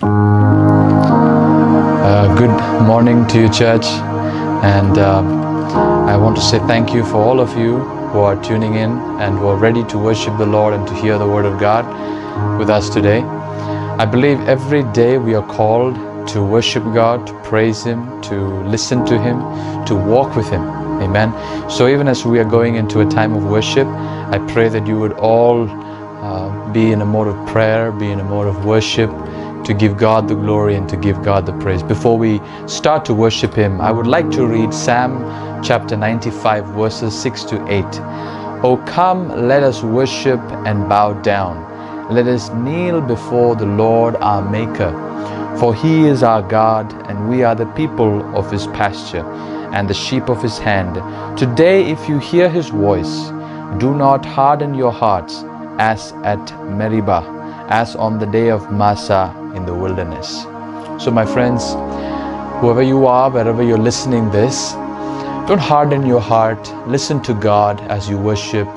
Good morning to you, church, and I want to say thank you for all of you who are tuning in and who are ready to worship the Lord and to hear the Word of God with us today. I believe every day we are called to worship God, to praise Him, to listen to Him, to walk with Him. Amen. So even as we are going into a time of worship, I pray that you would all be in a mode of prayer, be in a mode of worship, to give God the glory and to give God the praise. Before we start to worship Him, I would like to read Psalm chapter 95, verses 6 to 8. Oh, come, let us worship and bow down. Let us kneel before the Lord our Maker. For He is our God, and we are the people of His pasture, and the sheep of His hand. Today, if you hear His voice, do not harden your hearts as at Meribah, as on the day of Massah in the wilderness. So my friends, whoever you are, wherever you're listening this, don't harden your heart. Listen to God as you worship.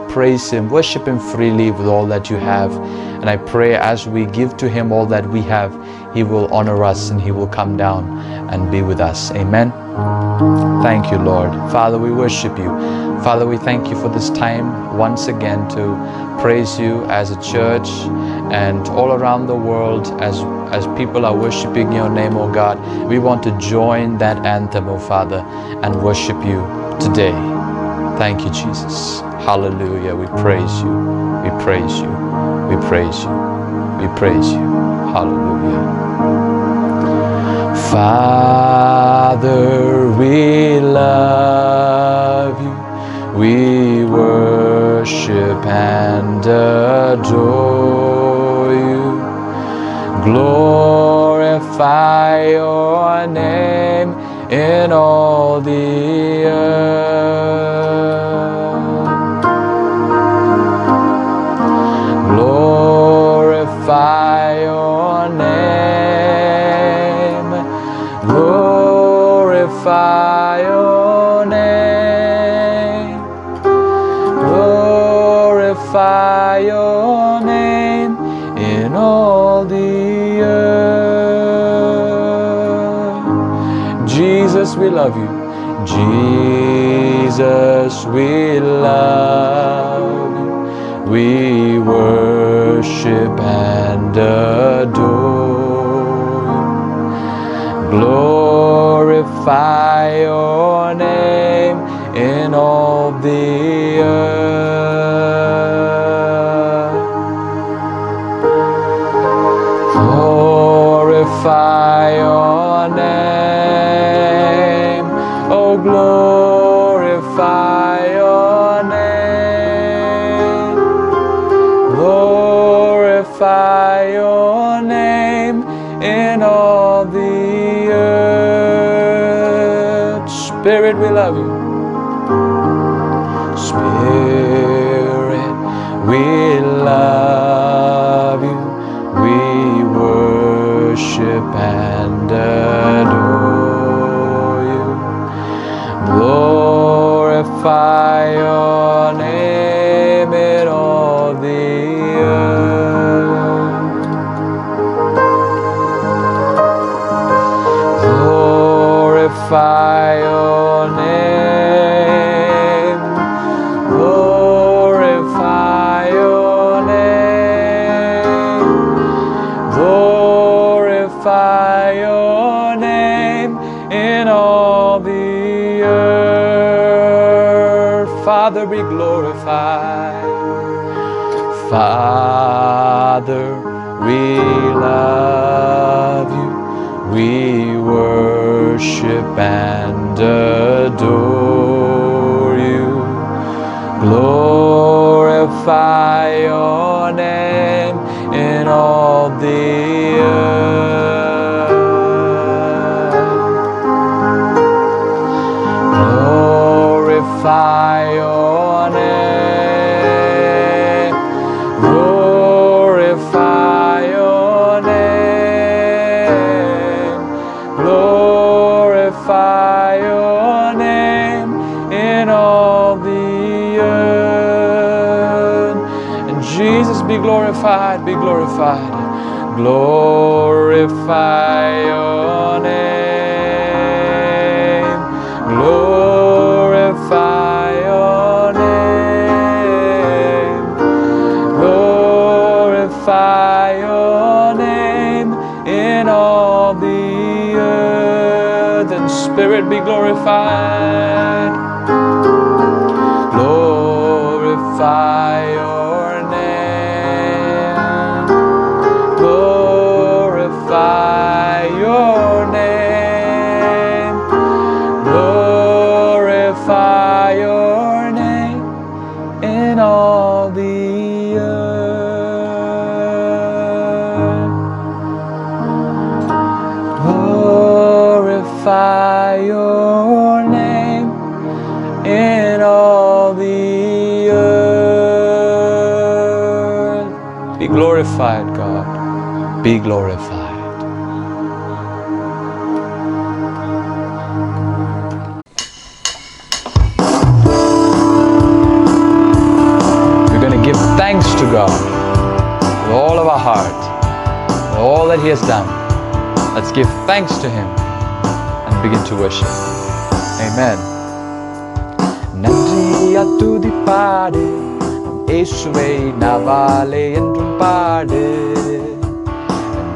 Praise Him, worship Him freely with all that you have. And I pray as we give to Him all that we have, He will honor us and He will come down and be with us. Amen. Thank you, Lord. Father, we worship you. Father, we thank you for this time once again to praise you as a church and all around the world as people are worshiping your name, oh God. We want to join that anthem, oh Father, and worship you today. Thank you, Jesus. Hallelujah. We praise you. We praise you. We praise you. We praise you. Hallelujah. Father, we love you. We worship and adore you. Glorify your name in all the earth. Glorify your name. Glorify your name. Glorify your name in all the earth. Jesus, we love you. Jesus, we love you. We worship and adore you. Glorify your name in all the earth. Glorify your name. Oh, glorify your name. Glorify your name in all the earth. Spirit, we love you. Spirit, we love you. We worship and adore you. Glorify your name in all the earth. Glorify your name. Glorify your name. Glorify your name in all the earth. Father, be glorified. Father, we love you. We worship and adore you. Glorify your name in all the earth. Glorify your name. Glorify your name. Glorify your name in all the earth. And Jesus, be glorified, be glorified. glorify your name, glorify your name, glorify your name in all the earth, and Spirit be glorified. Glorify your name, glorify your name, glorify your name in all the earth. Glorify your name in all the earth. Be glorified, God. Be glorified. We're going to give thanks to God with all of our heart, with all that He has done. Let's give thanks to Him and begin to worship. Amen. நன்றியா துதிப்பாடு இயேசுவை நாவாலே என்றும் பாடு.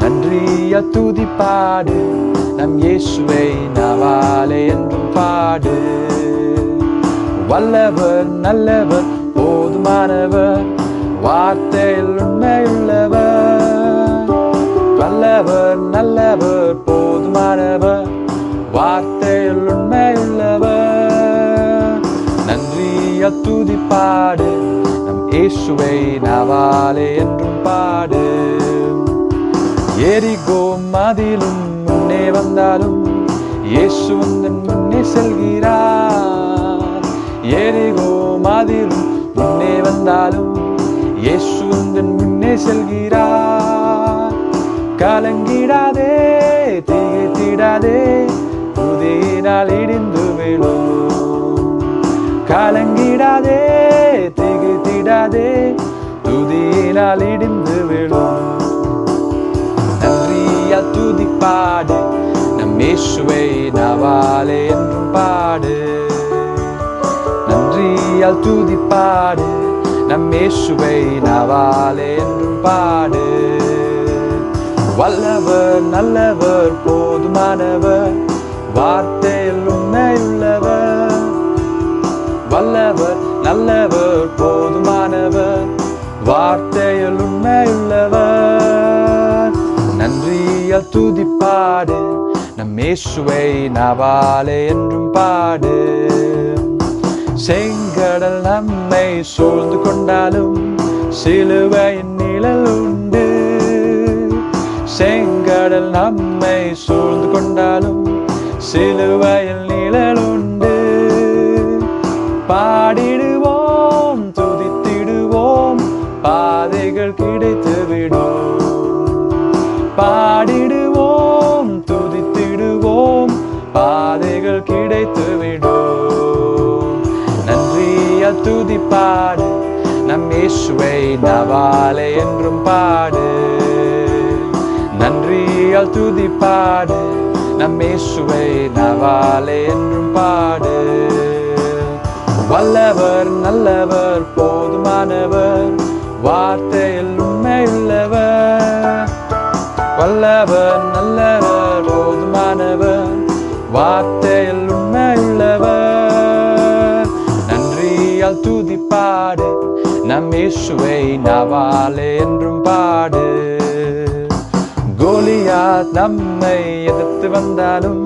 நன்றியா துதிப்பாடு நம் இயேசுவை நாவாலே என்றும் பாடு. வல்லவர் நல்லவர் போதுமானவர் வார்த்தையில் உண்மையுள்ளவர். வல்லவர் நல்லவர் போதுமானவர் வார்த்தையில் உண்மையுள்ளவர். நன்றியா துதிப்பாடு நம் இயேசுவை நாவாலே என்றும் பாடு. எரிகோ மதிலும் முன்னே வந்தாலும் இயேசு உந்தன் முன்னே செல்கிறார். எரிகோ மதிலும் முன்னே வந்தாலும் இயேசு உந்தன் முன்னே செல்கிறார். கலங்கிடாதே திகைத்திடாதே துதியினால் இடிந்து விழும். கலங்கிடாதே திகைத்திடாதே துதியினால் இடிந்து விழும். நன்றியா துதிப்பாடு நம் இயேசுவை நாவாலே என்றும் பாடு. நன்றியா துதிப்பாடு நம் இயேசுவை நாவாலே என்றும் பாடு. வல்லவர் நல்லவர் போதுமானவர் வார்த்தையில் உண்மையுள்ளவர். வல்லவர் நல்லவர் போதுமானவர் வார்த்தையில் உண்மையுள்ளவர். நன்றியா துதிப்பாடு நம் இயேசுவை நாவாலே என்றும் பாடு. செங்கடல் நம்மை சூழ்ந்து கொண்டாலும் சிலுவையின் நிழல் உண்டு. செங்கடல் நம்மை சூழ்ந்து கொண்டாலும் சிலுவையில் நிழல் உண்டு. பாடிடுவோம் துதித்திடுவோம் பாதைகள் கிடைத்துவிடும். பாடிடுவோம் துதித்திடுவோம் பாதைகள் கிடைத்துவிடும். நன்றியா துதிப்பாடு நம் இயேசுவை நாவாலே என்றும் பாடு. நன்றியா துதிப்பாடு நம் இயேசுவை நாவாலே என்றும் பாடு. வல்லவர் நல்லவர் போதுமானவர் வார்த்தையில் உண்மையுள்ளவர். வல்லவர் நல்லவர் போதுமானவர் வார்த்தையில் உண்மையுள்ளவர். நன்றியால் துதிப்பாடு நம் இயேசுவை நாவாலே என்றும் பாடு. கோலியாத் நம்மை எதிர்த்து வந்தாலும்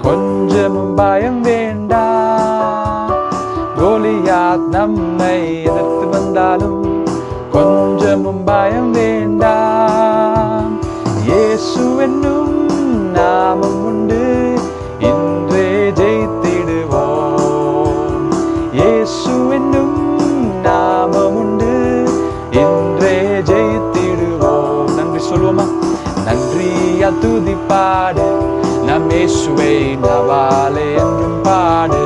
கொஞ்சமும் பயம் வேண்டாம். கோலியாத் நம்மை எதிர்த்து வந்தாலும் கொஞ்சமும் பயம் வேண்டாம். இயேசு என்னும் நாமம் உண்டு இன்றே ஜெயித்திடுவோம். இயேசு என்னும் நாமம் உண்டு இன்றே ஜெயித்திடுவோம். நன்றி சொல்வோமா? நன்றியா துதிப்பாடு நம் இயேசுவை நாவாலே என்றும் பாடு.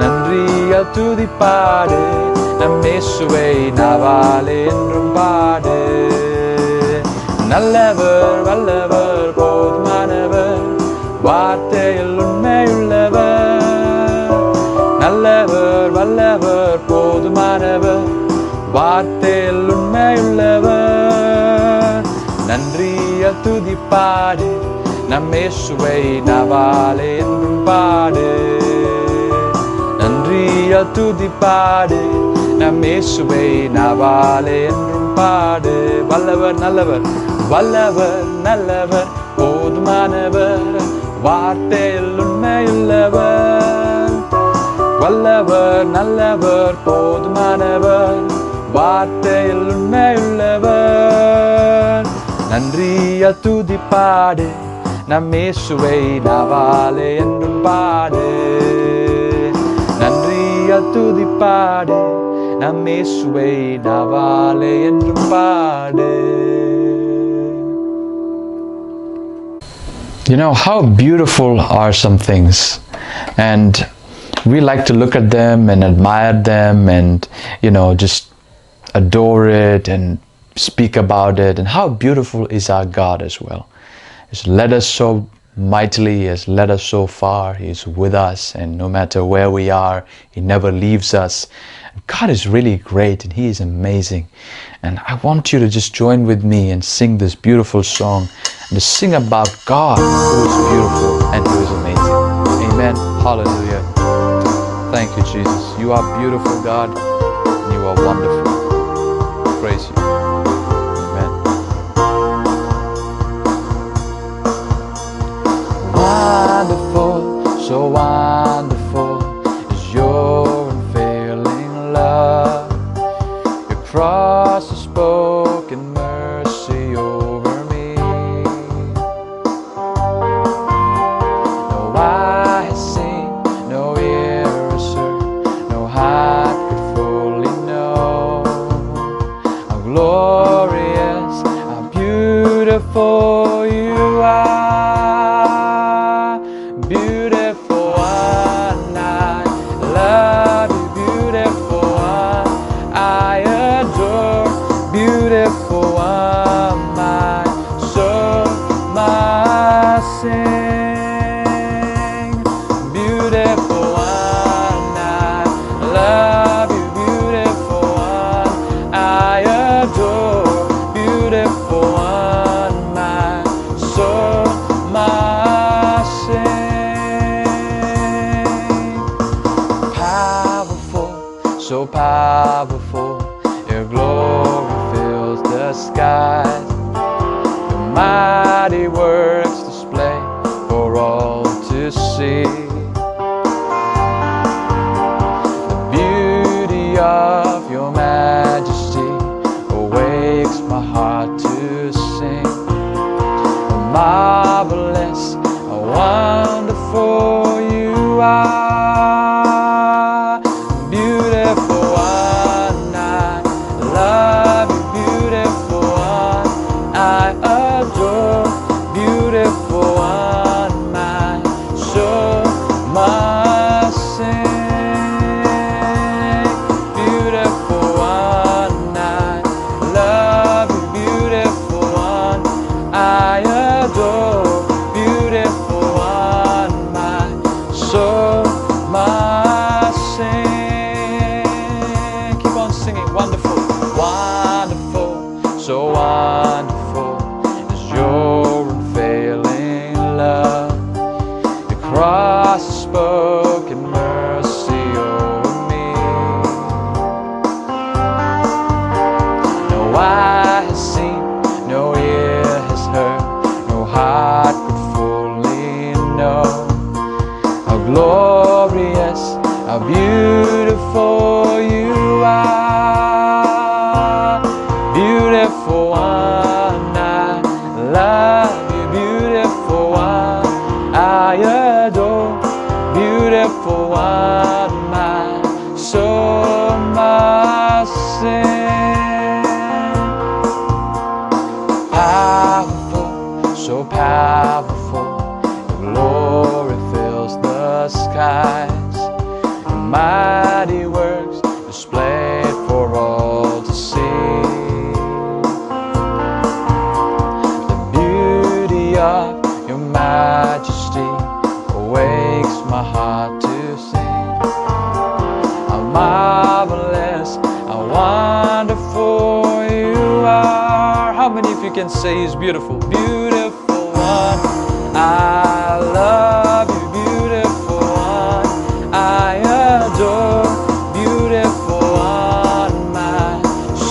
நன்றியா துதிப்பாடு நம் இயேசுவை நாவாலே என்றும் பாடு. நல்லவர் வல்லவர் போதுமானவர் வார்த்தையில் உண்மையுள்ளவர் நல்லவர் வல்லவர் போதுமானவர் வார்த்தையில் உண்மையுள்ளவர் நன்றியால் துதிப்பாடு நம் இயேசுவை நாவாலே என்றும் பாடு நன்றியால் துதிப்பாடு நம் இயேசுவை நாவாலே என்றும் பாடு வல்லவர் நல்லவர் வல்லவர் நல்லவர் போதுமானவர் வார்த்தையில் உண்மையுள்ளவர் வல்லவர் நல்லவர் போதுமானவர் வார்த்தையில் உண்மையுள்ளவர் நன்றியால் துதிப்பாடு நம் இயேசுவை நாவாலே என்றும் பாடு நன்றியால் துதிப்பாடு நம் இயேசுவை நாவாலே என்றும் பாடு. You know how beautiful are some things, and we like to look at them and admire them and just adore it and speak about it, and how beautiful is our God as well. He's led us so mightily, He has led us so far. He is with us, and no matter where we are, He never leaves us. God is really great and He is amazing, and I want you to just join with me and sing this beautiful song and to sing about God who is beautiful and who is amazing. Amen. Hallelujah. Thank you, Jesus. You are beautiful, God, and you are wonderful. Praise you. Amen. Wonderful, so wonderful is your unfailing love. Your cross has spoken mercy over me. No eye has seen, no ear has heard, no heart could fully know how glorious, how beautiful you are. Beautiful one, I love you. Beautiful one, I adore. Beautiful one, my soul must sing. Beautiful one, I love you. Beautiful one, I adore. Beautiful one, my soul must sing. Powerful, so powerful, your glory fills the skies. Your mighty works display for all to see. The beauty of your majesty awakes my heart to sing. How marvelous, how wonderful you are. Beautiful one, I love you. Beautiful one, I adore. Beautiful one, my soul must sing. Beautiful one, I love you. Beautiful one, I adore. Beautiful one, my soul must sing. Keep on singing. Wonderful, wonderful, so wonderful is your unfailing love. The cross has spoken mercy over me. No eye has seen, no ear has heard, no heart could fully know how glorious, how beautiful you are. Beautiful one, I love you. Beautiful one, I adore. Beautiful one, my soul must sing. Powerful, so powerful, your glory fills the skies. Your mighty works displayed for all to see. wonderful you are. How many of you can say He's beautiful? Beautiful one, I love you. Beautiful one, I adore. Beautiful one, my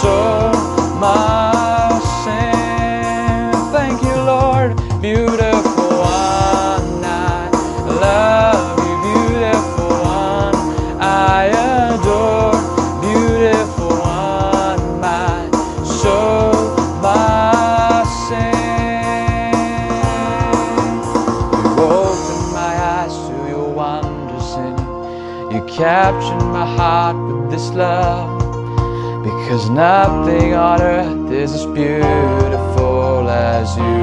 soul must sing. Thank you, Lord. Beautiful one, I love you. Beautiful one, I adore. Beautiful one, my soul must sing. You opened my eyes to your wonders in you. You captured my heart with this love, because nothing on earth is as beautiful as you.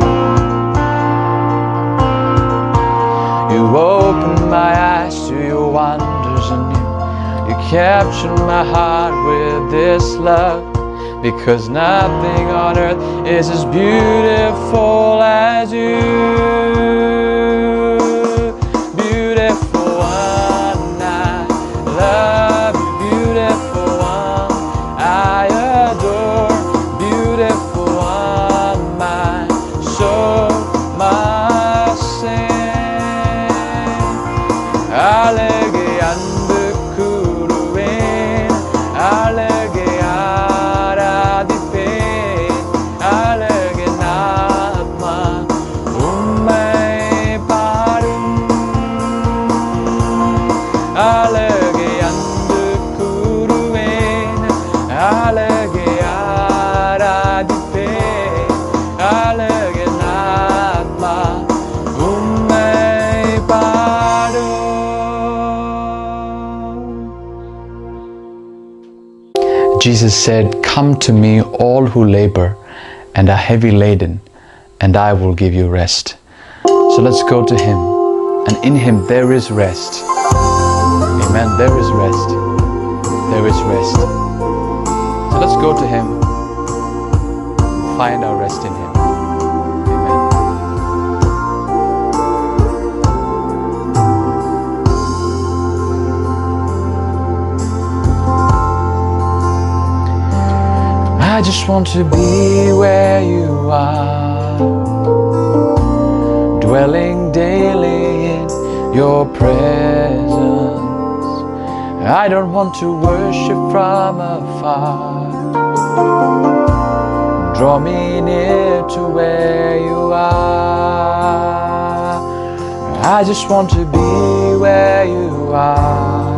You opened my eyes to your wonders and you captured my heart with this love, because nothing on earth is as beautiful as you. Beautiful one, I love you. Beautiful one, I adore. Beautiful one, my soul must sing. Alege andu kuruven, alege aradhipen, alege natma ummai paadum. Alege andu kuruven, alege aradhipen, alege natma ummai paadum. Jesus said, "Come to me, all who labor and are heavy laden, and I will give you rest." So let's go to Him, and in Him there is rest. Amen. There is rest. There is rest. So let's go to Him, find our rest in Him. Amen. I just want to be where you are, dwelling daily in your presence. I don't want to worship from afar. Draw me near to where you are. I just want to be where you are,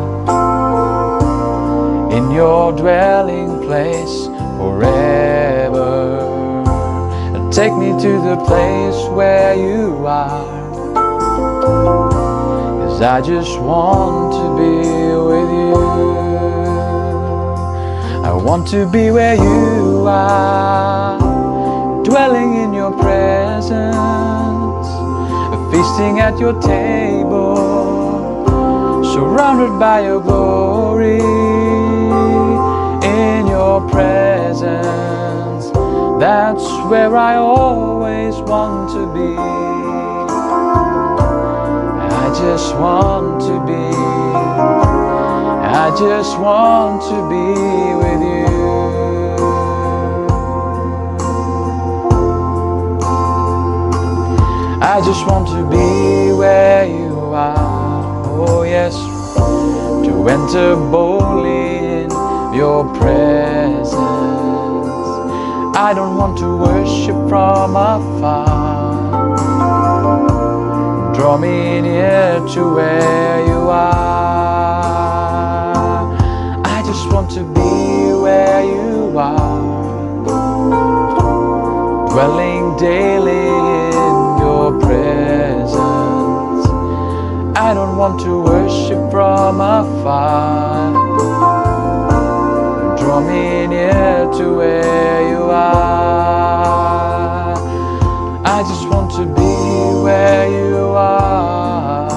in your dwelling place forever. Take me to the place where you are, 'cause I just want to be with you. I want to be where you are, dwelling in your presence, feasting at your table, surrounded by your glory. In your presence, that's where I always want to be. I just want to be, I just want to be with you. I just want to be where you are. Oh yes, to enter boldly in your presence. I don't want to worship from afar. Draw me near to where you are. I just want to be where you are, dwelling daily in your presence. I don't want to worship from afar. Draw me near to where you are. I just want to be where you are,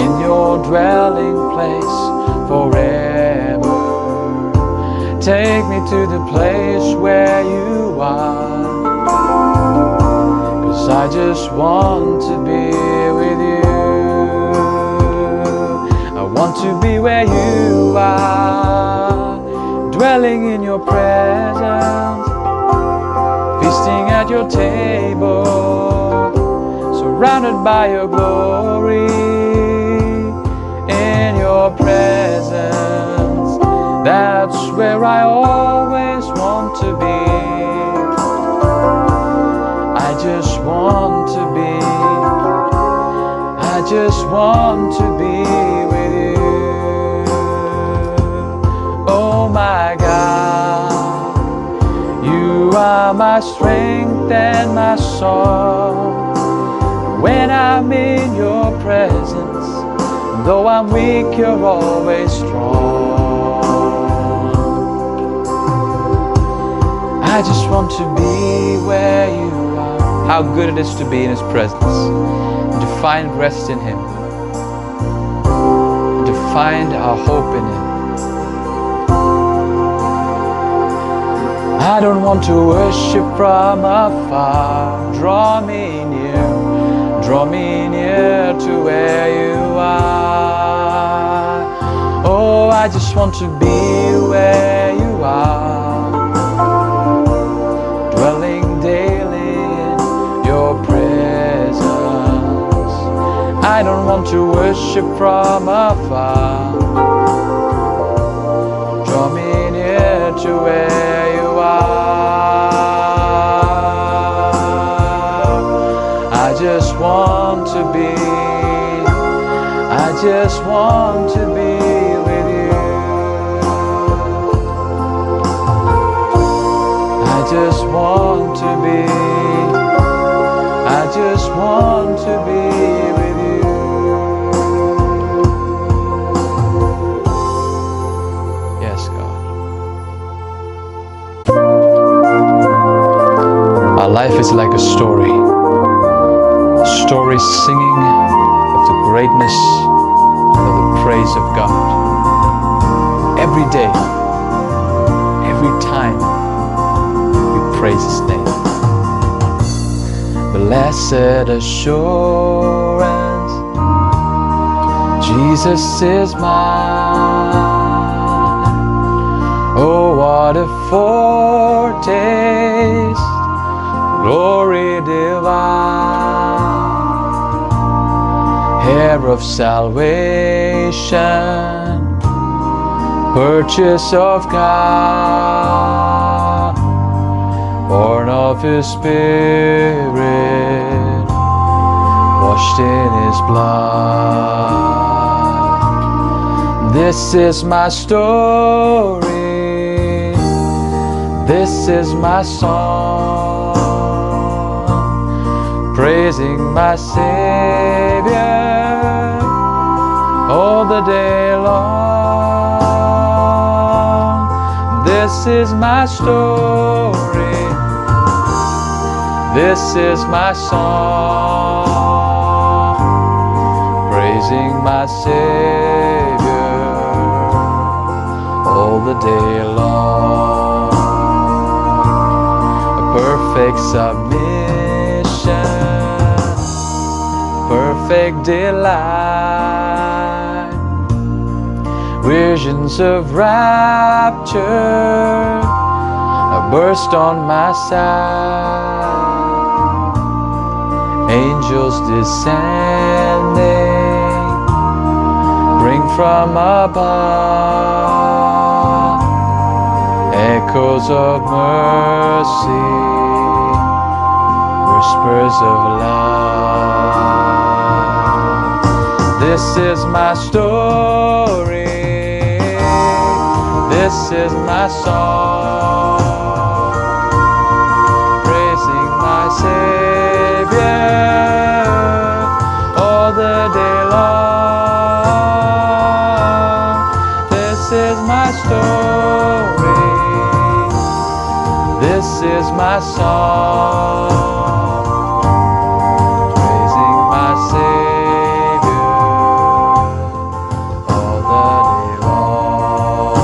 in your dwelling place forever. Take me to the place where you are, 'cause I just want to be with you. I want to be where you are, your presence, feasting at your table, surrounded by your glory. In your presence, that's where I always want to be. I just want to be, I just want to be with you. Oh my God, you are my strength and my song. When I'm in your presence, though I'm weak, you're always strong. I just want to be where you are. How good it is to be in His presence, and to find rest in Him, and to find our hope in Him. I don't want to worship from afar. Draw me near to where you are. Oh, I just want to be where you are, dwelling daily in your presence. I don't want to worship from afar. Draw me near to where you are. I just want to be, I just want to be with you. I just want to be, I just want to be with you. Yes, God. Our life is like a story singing of the greatness of the praise of God. Every day, every time, we praise His name. Blessed assurance, Jesus is mine. Oh, what a foretaste, glory divine, heir of salvation, purchase of God, born of His Spirit, washed in His blood. This is my story, this is my song, praising my Savior all the day long. This is my story, this is my song, praising my Savior all the day long. A perfect submission, perfect delight, visions of rapture burst on my side. Angels descending, bring from above echoes of mercy, whispers of love. This is my story, this is my song, praising my Savior all the day long. This is my story, this is my song, praising my Savior all the day long.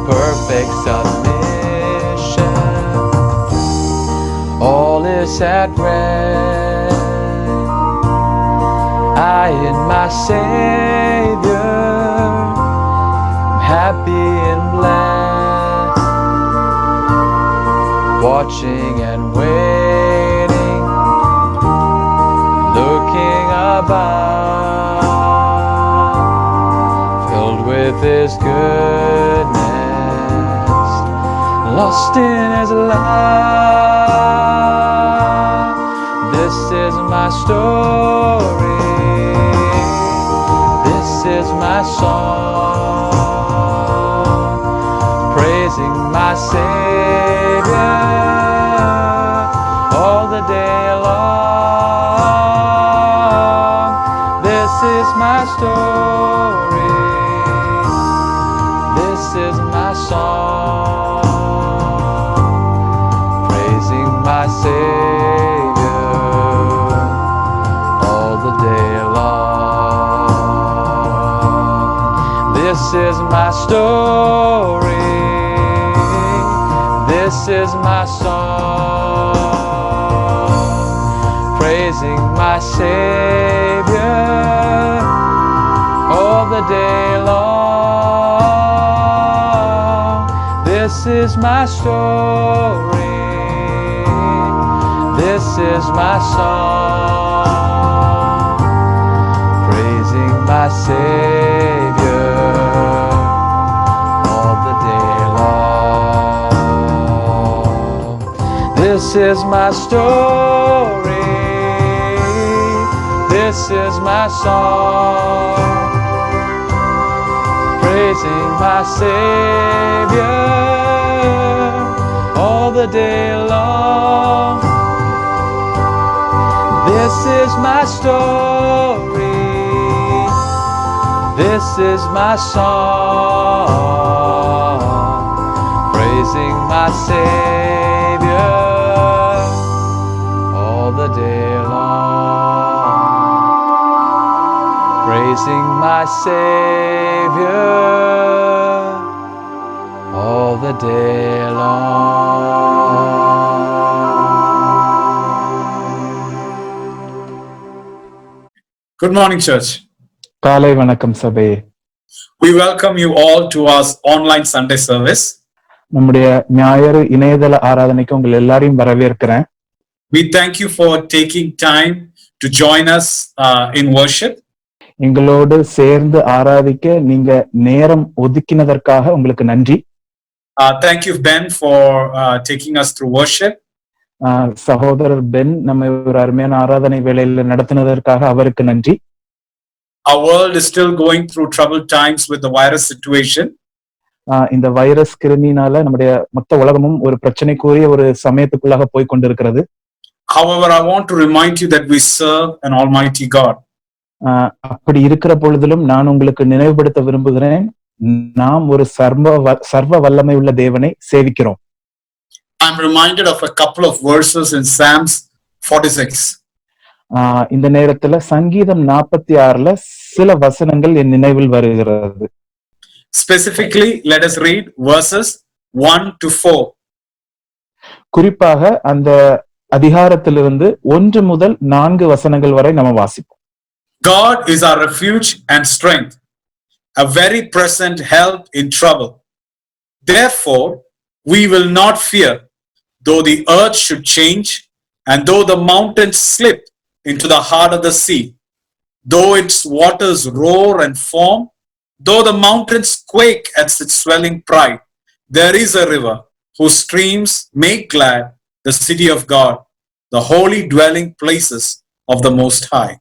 Perfect submission, all is at rest. I in my Savior am happy and blessed. watching and waiting, looking about, filled with His goodness, lost in His love. This is my story, this is my song, praising my Savior all the day long. This is my story, this is my song, praising my Savior all the day long. This is my story, this is my song, praising my Savior all the day long. This is my story, this is my song, praising my Savior all the day long. This is my story, this is my song, praising my Savior all the day long. This is my story, this is my song, praising my Savior all the day long, praising my Savior all the day long. Good morning, church. காலை வணக்கம் சபையே. We welcome you all to our online Sunday service. நம்முடைய ஞாயிறு இணையதள ஆராதனைக்கு உங்கள் எல்லாரையும் வரவேற்கிறேன். We thank you for taking time to join us in worship. எங்களோடு சேர்ந்து ஆராதிக்க நீங்க நேரம் ஒதுக்கினதற்காக உங்களுக்கு நன்றி. Thank you, Ben, for taking us through worship. சகோதரர் பென் நம்ம ஒரு அருமையான ஆராதனை வேளையில நடத்தினதற்காக அவருக்கு நன்றி. Our world is still going through troubled times with the virus situation. இந்த வைரஸ் கிருமினால நம்முடைய மொத்த உலகமும் ஒரு பிரச்சனைக்குரிய ஒரு சமயத்துக்குள்ளாக போய் கொண்டிருக்கிறது. However, I want to remind you that we serve an almighty God. அப்படி இருக்கிற பொழுதிலும் நான் உங்களுக்கு நினைவுபடுத்த விரும்புகிறேன், நாம் ஒரு சர்வ வல்லமை உள்ள தேவனை சேவிக்கிறோம். I'm reminded of a couple of verses in Psalms 46. இந்த நேரத்துல சங்கீதம் 46ல சில வசனங்கள் என் நினைவில் வருகிறது. Specifically, let us read verses 1 to 4. குறிப்பாக அந்த அதிகாரத்திலிருந்து 1 முதல் 4 வசனங்கள் வரை நம்ம வாசிப்போம். God is our refuge and strength, a very present help in trouble. Therefore, we will not fear, though the earth should change, and though the mountains slip into the heart of the sea, though its waters roar and foam, though the mountains quake at its swelling pride, there is a river whose streams make glad the city of God, the holy dwelling places of the Most High.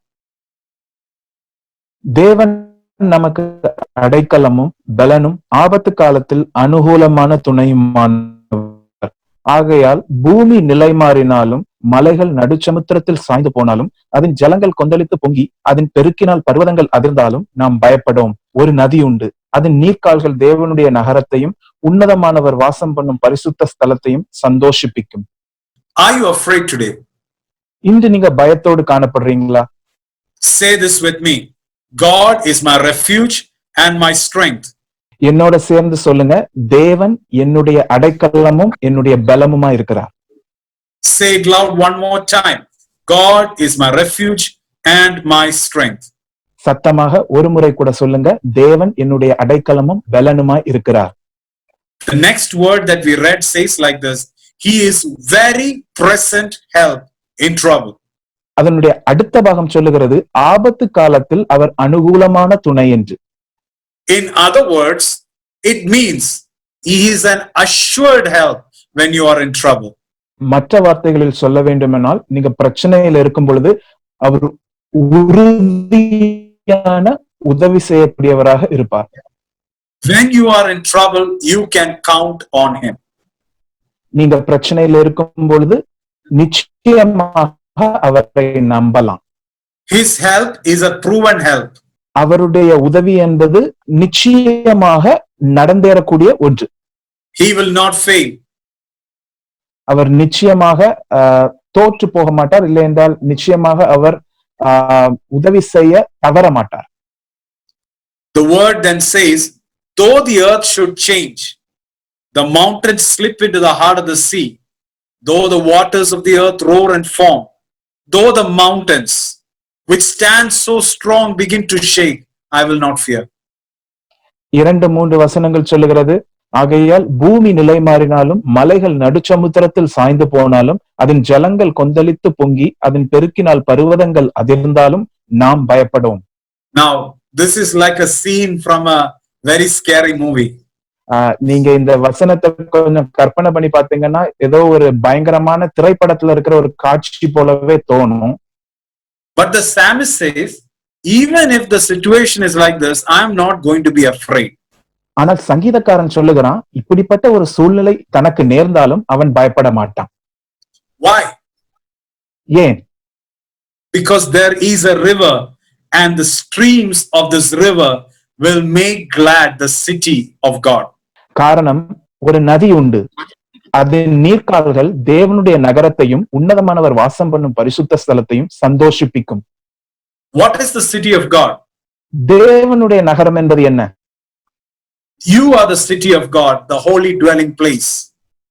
தேவன் நமக்கு அடைக்கலமும் பலனும் ஆபத்து காலத்தில் அனுகூலமான துணையுமானவர். ஆகையால் பூமி நிலை மாறினாலும் மலைகள் நடுச்சமுத்திரத்தில் சாய்ந்து போனாலும் அதன் ஜலங்கள் கொந்தளித்து பொங்கி அதன் பெருக்கினால் பர்வதங்கள் அதிர்ந்தாலும் நாம் பயப்படோம். ஒரு நதி உண்டு, அதன் நீர்க்கால்கள் தேவனுடைய நகரத்தையும் உன்னதமானவர் வாசம் பண்ணும் பரிசுத்த ஸ்தலத்தையும் சந்தோஷிப்பிக்கும். Are you afraid today? இன்று நீங்க பயத்தோடு காணப்படுறீங்களா? Say this with me. God is my refuge and my strength. என்னோட சேர்ந்து சொல்லுங்க, தேவன் என்னுடைய அடைக்கலமும் என்னுடைய பலமுமா இருக்கிறார். Say it loud one more time. God is my refuge and my strength. சத்தமாக ஒரு முறை கூட சொல்லுங்க, தேவன் என்னுடைய அடைக்கலமும் பலனுமா இருக்கிறார். The next word that we read says like this, He is very present help in trouble. அதனுடைய அடுத்த பாகம் சொல்லுகிறது ஆபத்து காலத்தில் அவர் அனுகூலமான துணை என்று. In other words, it means he is an assured help when you are in trouble. மற்ற வார்த்தைகளில் சொல்ல வேண்டுமென்றால் நீங்க பிரச்சனையில் இருக்கும் பொழுது அவர் உறுதியான உதவி செய்யக்கூடியவராக இருப்பார். When you are in trouble, you can count on him. நீங்க பிரச்சனையில் இருக்கும் பொழுது நிச்சயமாக அவரை நம்பலாம். His help is a proven help. அவருடைய உதவி என்பது நிச்சயமாக நடந்தேறக்கூடிய ஒன்று. He will not fail. அவர் நிச்சயமாக தோற்று போக மாட்டார், இல்லை என்றால் நிச்சயமாக அவர் உதவி செய்ய தவற மாட்டார். The word then says, though the earth should change, the mountains slip into the heart of the sea, though the waters of the earth roar and foam, though the mountains which stand so strong begin to shake, I will not fear. 2-3 வசனங்கள் சொல்லுகிறது, ஆகையால் பூமி நிலை மாறினாலும் மலைகள் நடுச்சமுத்திரத்தில் சாய்ந்து போனாலும் அதன் ஜலங்கள் கொந்தளித்து பொங்கி அதன் பெருக்கினால் பர்வதங்கள் அதிர்ந்தாலும் நாம் பயப்படுவோம். Now this is like a scene from a very scary movie. நீங்க இந்த வசனத்தை கொஞ்சம் கற்பனை பண்ணி பாத்தீங்கன்னா ஏதோ ஒரு பயங்கரமான திரைப்படத்துல இருக்கிற ஒரு காட்சி போலவே தோணும். But the psalmist says, even if the situation is like this, I am not going to be afraid. ஆனால் சங்கீதக்காரன் சொல்லுகிறான், இப்படிப்பட்ட ஒரு சூழ்நிலை தனக்கு நேர்ந்தாலும் அவன் பயப்பட மாட்டான். Why? ஏன்? Because there is a river and the streams of this river will make glad the city of God. காரணம், ஒரு நதி உண்டு, அதன் நீர்க்கால்கள் தேவனுடைய நகரத்தையும் உன்னதமானவர் வாசம் பண்ணும் பரிசுத்த ஸ்தலத்தையும் சந்தோஷிப்பிக்கும். What is the city of God? தேவனுடைய நகரம் என்பது என்ன? You are the city of God, the holy dwelling place.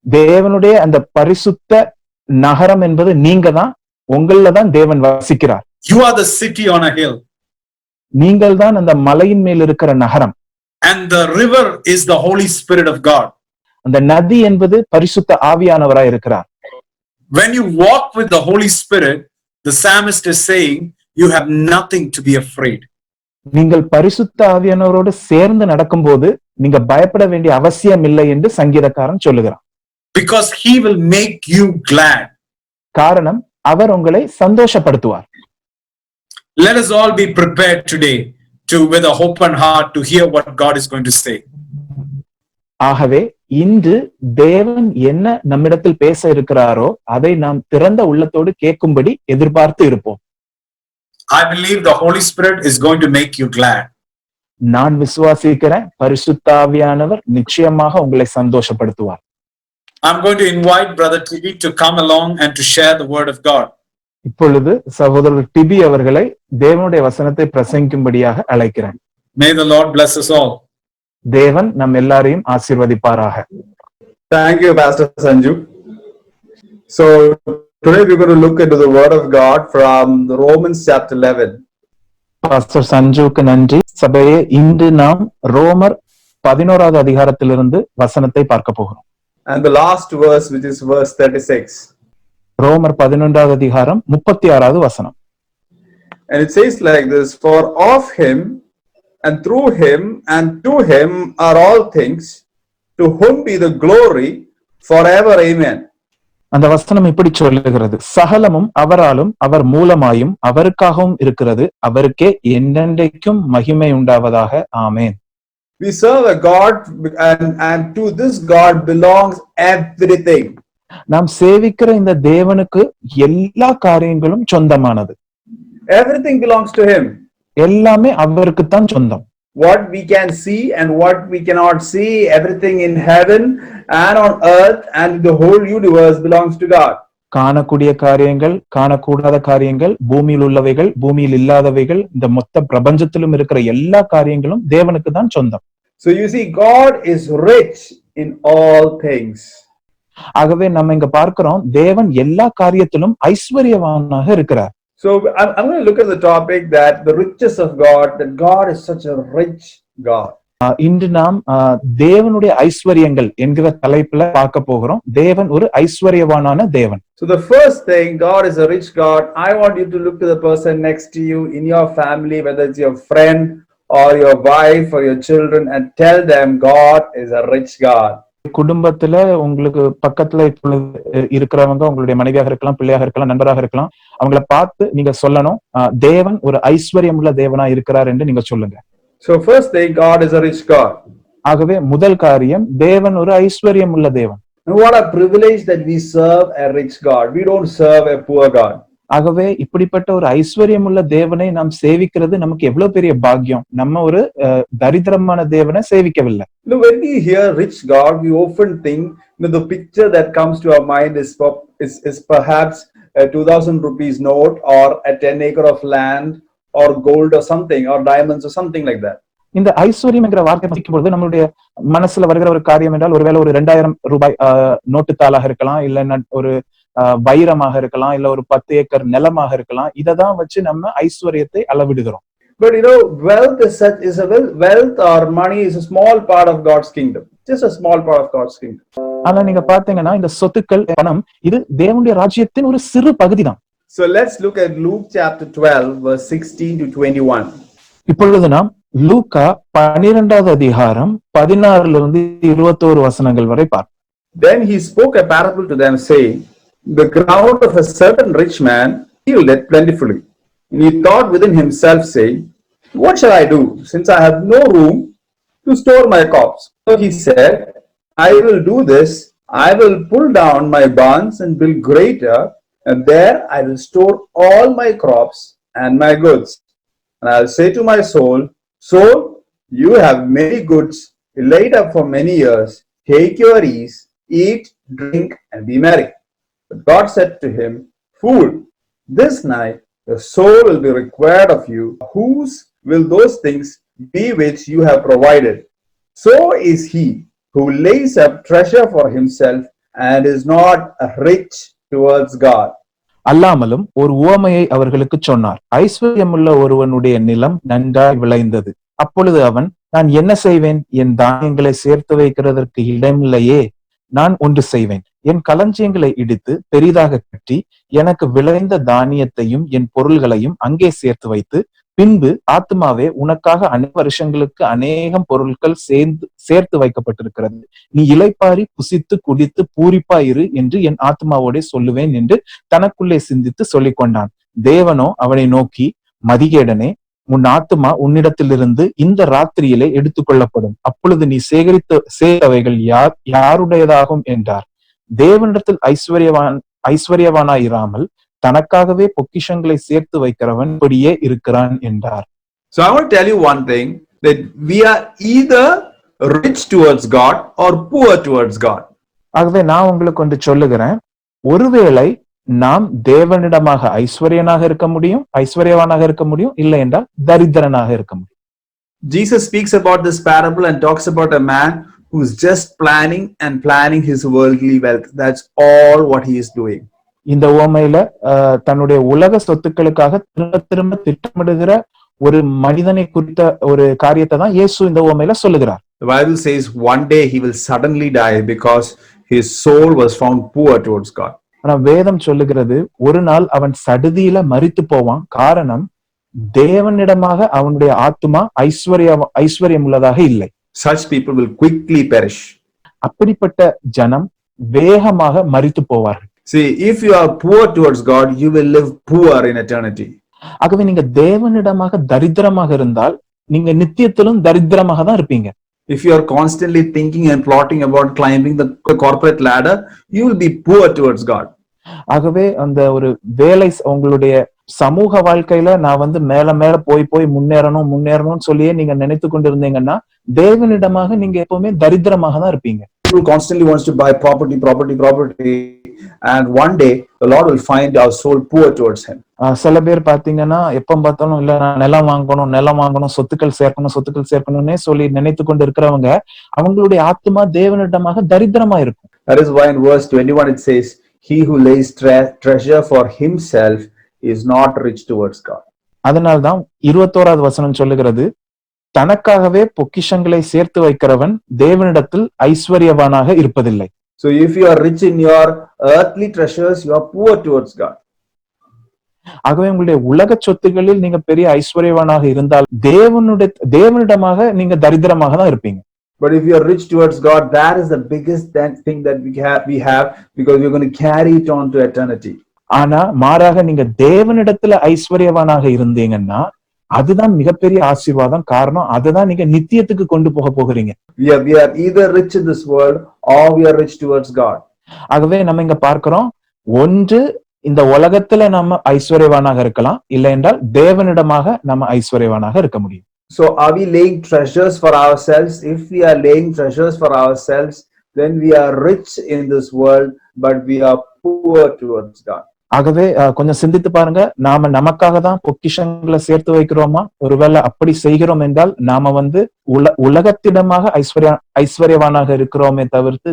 தேவனுடைய அந்த பரிசுத்த நகரம் என்பது நீங்க தான், உங்கள தான் தேவன் வசிக்கிறார். You are the city on a hill. நீங்கள் தான் அந்த மலையின் மேல் இருக்கிற நகரம். And the river is the Holy Spirit of God. அந்த நதி என்பது பரிசுத்த ஆவியானவராய் இருக்கிறார். When you walk with the Holy Spirit, the psalmist is saying, you have nothing to be afraid. நீங்கள் பரிசுத்த ஆவியானவரோடு சேர்ந்து நடக்கும்போது நீங்க பயப்பட வேண்டிய அவசியம் இல்லை என்று சங்கீதக்காரன் சொல்லுகிறான். Because he will make you glad. காரணம், அவர் உங்களை சந்தோஷப்படுத்துவார். Let us all be prepared today to, with a open heart, to hear what God is going to say. ஆகவே இன்று தேவன் என்ன நம்மிடத்தில் பேச இருக்கிறாரோ அதை நாம் திறந்த உள்ளத்தோடு கேட்கும்படி எதிர்பார்த்து இருப்போம். I believe the Holy Spirit is going to make you glad. நான் விசுவாசிக்கிறேன், பரிசுத்த ஆவியானவர் நிச்சயமாக உங்களை சந்தோஷப்படுத்துவார். I'm going to invite Brother Tibi to come along and to share the word of God. இப்பொழுது சகோதரர் டிபி அவர்களை தேவனுடைய வசனத்தை பிரசங்கிக்கும்படியாக அழைக்கிறேன். May the Lord bless us all. தேவன் நம் எல்லாரையும் ஆசீர்வதிப்பாராக. Thank you, Pastor Sanju. So today we're going to look into the word of God from Romans chapter 11. Pastor சஞ்சுக்கு நன்றி. சபையே, இன்று நாம் ரோமர் 11வது அதிகாரத்திலிருந்து வசனத்தை பார்க்க போகிறோம். And the last verse, which is verse 36. ரோமர் 11வது அதிகாரம் 36வது வசனம். And it says like this, for of him and through him and to him are all things, to whom be the glory forever. Amen. அந்த வசனம் இப்படி சொல்லுகிறது, சகலமும் அவராலும் அவர் மூலமாயும் அவருக்காகவும் இருக்கிறது, அவருக்கே என்றென்றைக்கும் மகிமை உண்டாவதாக. ஆமென். We serve a God, and to this God belongs everything. நாம் சேவிக்கிற இந்த தேவனுக்கு எல்லா காரியங்களும் சொந்தமானது. Everything belongs to him. எல்லாமே அவருக்குத்தான் சொந்தம். What we can see and what we cannot see, everything in heaven and on earth and the whole universe belongs to God. காணக்கூடிய காரியங்கள், காணக்கூடாத காரியங்கள், பூமியில் உள்ளவைகள், பூமியில் இல்லாதவைகள், இந்த மொத்த பிரபஞ்சத்திலும் இருக்கிற எல்லா காரியங்களும் தேவனுக்கு தான் சொந்தம். So you see, God is rich in all things. ஆகவே நம்ம இங்க பார்க்கிறோம், தேவன் எல்லா காரியத்திலும் ஐஸ்வர்யவானாக இருக்கிறார். So I'm going to look at the topic that the riches of God, that God is such a rich God. இன்று நாம் தேவனுடைய ஐஸ்வர்யங்கள் என்கிற தலைப்புல பார்க்க போகிறோம். தேவன் ஒரு ஐஸ்வர்யவானான தேவன். So the first thing, God is a rich God. I want you to look to the person next to you in your family, whether it's your friend or your wife or your children, and tell them God is a rich God. குடும்பத்துல உங்களுக்கு பக்கத்துல இருக்கிறவங்க உங்களுடைய மனைவியாக இருக்கலாம், பிள்ளையாக இருக்கலாம், நண்பராக இருக்கலாம், அவங்கள பார்த்து நீங்க சொல்லணும், தேவன் ஒரு ஐஸ்வர்யம் உள்ள தேவனா இருக்கிறார் என்று நீங்க சொல்லுங்க. So first thing, God is a rich God. ஆகவே முதல் காரியம், தேவன் ஒரு ஐஸ்வர்யம் உள்ள தேவன். And what a privilege that we serve a rich God. We don't serve a poor God. ஆகவே இப்படிப்பட்ட ஒரு ஐஸ்வர்யம் உள்ள தேவனை நாம் சேவிக்கிறது நமக்கு எவ்வளவு பெரிய பாக்கியம். நம்ம ஒரு தரித்திரமான தேவனை சேவிக்கவில்லை. When we hear rich God, we often think the picture that comes to our mind is perhaps a 2,000 rupees note or a 10-acre of land or gold or something or diamonds or something like that. இந்த ஐஸ்வர்யம் என்கிற வார்த்தை படிக்கும் பொழுது நம்மளுடைய மனசுல வருகிற ஒரு காரியம் என்றால் ஒருவேளை ஒரு 2,000 ரூபாய் நோட்டுத்தாளாக இருக்கலாம், இல்ல ஒரு வைரமாக இருக்கலாம், இல்ல ஒரு 10 ஏக்கர் நிலமாக இருக்கலாம். இததான் வச்சு நம்ம ஐஸ்வர்யத்தை அளவிடுகிறோம். But wealth or money is a small part of God's kingdom. Just a small part of God's kingdom. ஆனா நீங்க பாத்தீங்கன்னா இந்த சொத்துக்கள், பணம், இது தேவனுடைய ராஜ்யத்தின் ஒரு சிறு பகுதி தான். So let's look at Luke chapter 12 verse 16 to 21. இப்பொழுது நாம் லூக்கா 12வது அதிகாரம் 16 to 21 வசனங்கள் வரை பார்ப்போம். Then he spoke a parable to them, saying, the ground of a certain rich man yielded plentifully. And he thought within himself, saying, what shall I do, since I have no room to store my crops? So he said, I will do this. I will pull down my barns and build greater, and there I will store all my crops and my goods. And I will say to my soul, soul, you have many goods laid up for many years. Take your ease, eat, drink, and be merry. But God said to him, fool, this night your soul will be required of you. Whose will those things be which you have provided? So is he who lays up treasure for himself and is not rich towards God. அல்லாமலும் ஒரு உவமையை அவர்களுக்கு சொன்னார். ஐஸ்வர்யமுள்ள ஒருவனுடைய நிலம் நன்றாய் விளைந்தது. அப்பொழுது அவன், நான் என்ன செய்வேன்? என் தானியங்களை சேர்த்து வைக்கிறதற்கு இடமில்லையே. நான் ஒன்று செய்வேன், என் களஞ்சியங்களை இடித்து பெரிதாக கட்டி எனக்கு விளைந்த தானியத்தையும் என் பொருள்களையும் அங்கே சேர்த்து வைத்து, பின்பு ஆத்மாவே, உனக்காக வருஷங்களுக்கு அநேகம் பொருட்கள் சேர்த்து வைக்கப்பட்டிருக்கிறது. நீ இளைப்பாரி புசித்து குடித்து பூரிப்பாயிரு என்று என் ஆத்மாவோட சொல்லுவேன் என்று தனக்குள்ளே சிந்தித்து சொல்லிக் கொண்டான். தேவனோ அவனை நோக்கி, மதிகேடனே, உன் ஆத்மா உன்னிடத்திலிருந்து இந்த ராத்திரியிலே எடுத்துக்கொள்ளப்படும். அப்பொழுது நீ சேர்த்தவைகள் யாருடையதாகும் என்றார். தேவனிடத்தில் ஐஸ்வர்யவானாயிராமல் தனக்காகவே பொக்கிஷங்களை சேர்த்து வைக்கிறவன் இப்படியே இருக்கிறான் என்றார். So I want to tell you one thing, that we are either rich towards God or poor towards God. ஆகவே நான் உங்களுக்கு ஒன்று சொல்லுகிறேன், ஒருவேளை நாம் தேவனிடமாக ஐஸ்வர்யனாக இருக்க முடியும், ஐஸ்வர்யவானாக இருக்க முடியும், இல்லை என்றால் தரித்திரனாக இருக்க முடியும். Jesus speaks about this parable and talks about a man who's just planning his worldly wealth. That's all what he is doing. இந்த உவமையில தன்னுடைய உலக சொத்துக்களுக்காக திரும்ப திரும்ப திட்டமிடுகிற ஒரு மனிதனை குறித்த ஒரு காரியத்தை தான் இயேசு இந்த உவமையில சொல்லுகிறார். The Bible says one day he will suddenly die because his soul was found poor towards God. ஆனா வேதம் சொல்லுகிறது, ஒரு நாள் அவன் சடுதியில மரித்து போவான். காரணம், தேவனிடமாக அவனுடைய ஆத்மா ஐஸ்வர்யம் உள்ளதாக இல்லை. Such people will quickly perish. அப்படிப்பட்ட ஜனம் வேகமாக மரித்து போவார்கள். See, if you are poor towards God, you will live poor in eternity. ஆகவே நீங்க தேவனிடமாக தரித்திரமாக இருந்தால் நீங்க நித்தியத்திலும் தரித்திரமாக தான் இருப்பீங்க. If you are constantly thinking and plotting about climbing the corporate ladder, you will be poor towards God. ஆகவே அந்த ஒரு வேலை, உங்களுடைய சமூக வாழ்க்கையில நான் மேல மேல போய் முன்னேறணும்னு சொல்லியே நீங்க நினைத்து கொண்டிருந்தீங்கன்னா தேவனிடமாக நீங்க எப்பவுமே தரித்திரமாக தான் இருப்பீங்க. People constantly wants to buy property, and one day the Lord will find our soul poor towards him. சில பேர் பாத்தீங்கன்னா எப்ப பார்த்தாலும் இல்ல நான் நிலம் வாங்கணும், சொத்துக்கள் சேர்க்கணும்னே சொல்லி நினைத்து கொண்டு இருக்கிறவங்க அவங்களுடைய ஆத்மா தேவனிடமாக தரித்திரமா இருக்கும். That is why in verse 21 it says, he who lays treasure for himself is not rich towards God. அதனால்தான் 21வது வசனம் சொல்லுகிறது, தனக்காகவே பொக்கிஷங்களை சேர்த்து வைக்கிறவன் தேவனிடத்தில் ஐஸ்வர்யவானாக இருப்பதில்லை. So if you are rich in your earthly treasures, you are poor towards God. ஆகவே உங்களுடைய உலக சொத்துகளில் நீங்க பெரிய ஐஸ்வர்யவானாக இருந்தால் தேவனிடமாக நீங்க தரித்திரமாக தான் இருப்பீங்க. But if you are rich towards God, that is the biggest thing that we have because we are going to carry it on to eternity. ஆனா மாறாக நீங்க தேவனிடத்துல ஐஸ்வர்யவானாக இருந்தீங்கன்னா அதுதான் மிகப்பெரிய ஆசீர்வாதம். காரணம் அதுதான் நீங்க நித்தியத்துக்கு கொண்டு போகிறீங்க. We are either rich in this world or we are rich towards God. ஆகவே நம்ம இங்க பார்க்கிறோம், ஒன்று இந்த உலகத்துல நம்ம ஐஸ்வர்யவானாக இருக்கலாம், இல்லை என்றால் தேவனிடமாக நம்ம ஐஸ்வர்யவானாக இருக்க முடியும். So are we laying treasures for ourselves? If we are laying treasures for ourselves, then we are rich in this world, but we are poor towards God. ஆகவே கொஞ்சம் சிந்தித்து பாருங்க, நாம நமக்காக தான் பொக்கிஷங்களை சேர்த்து வைக்கிறோமா? ஒருவேளை அப்படி செய்கிறோம் என்றால் நாம உலகத்திடமாக ஐஸ்வர்யவானாக இருக்கிறோமே தவிர்த்து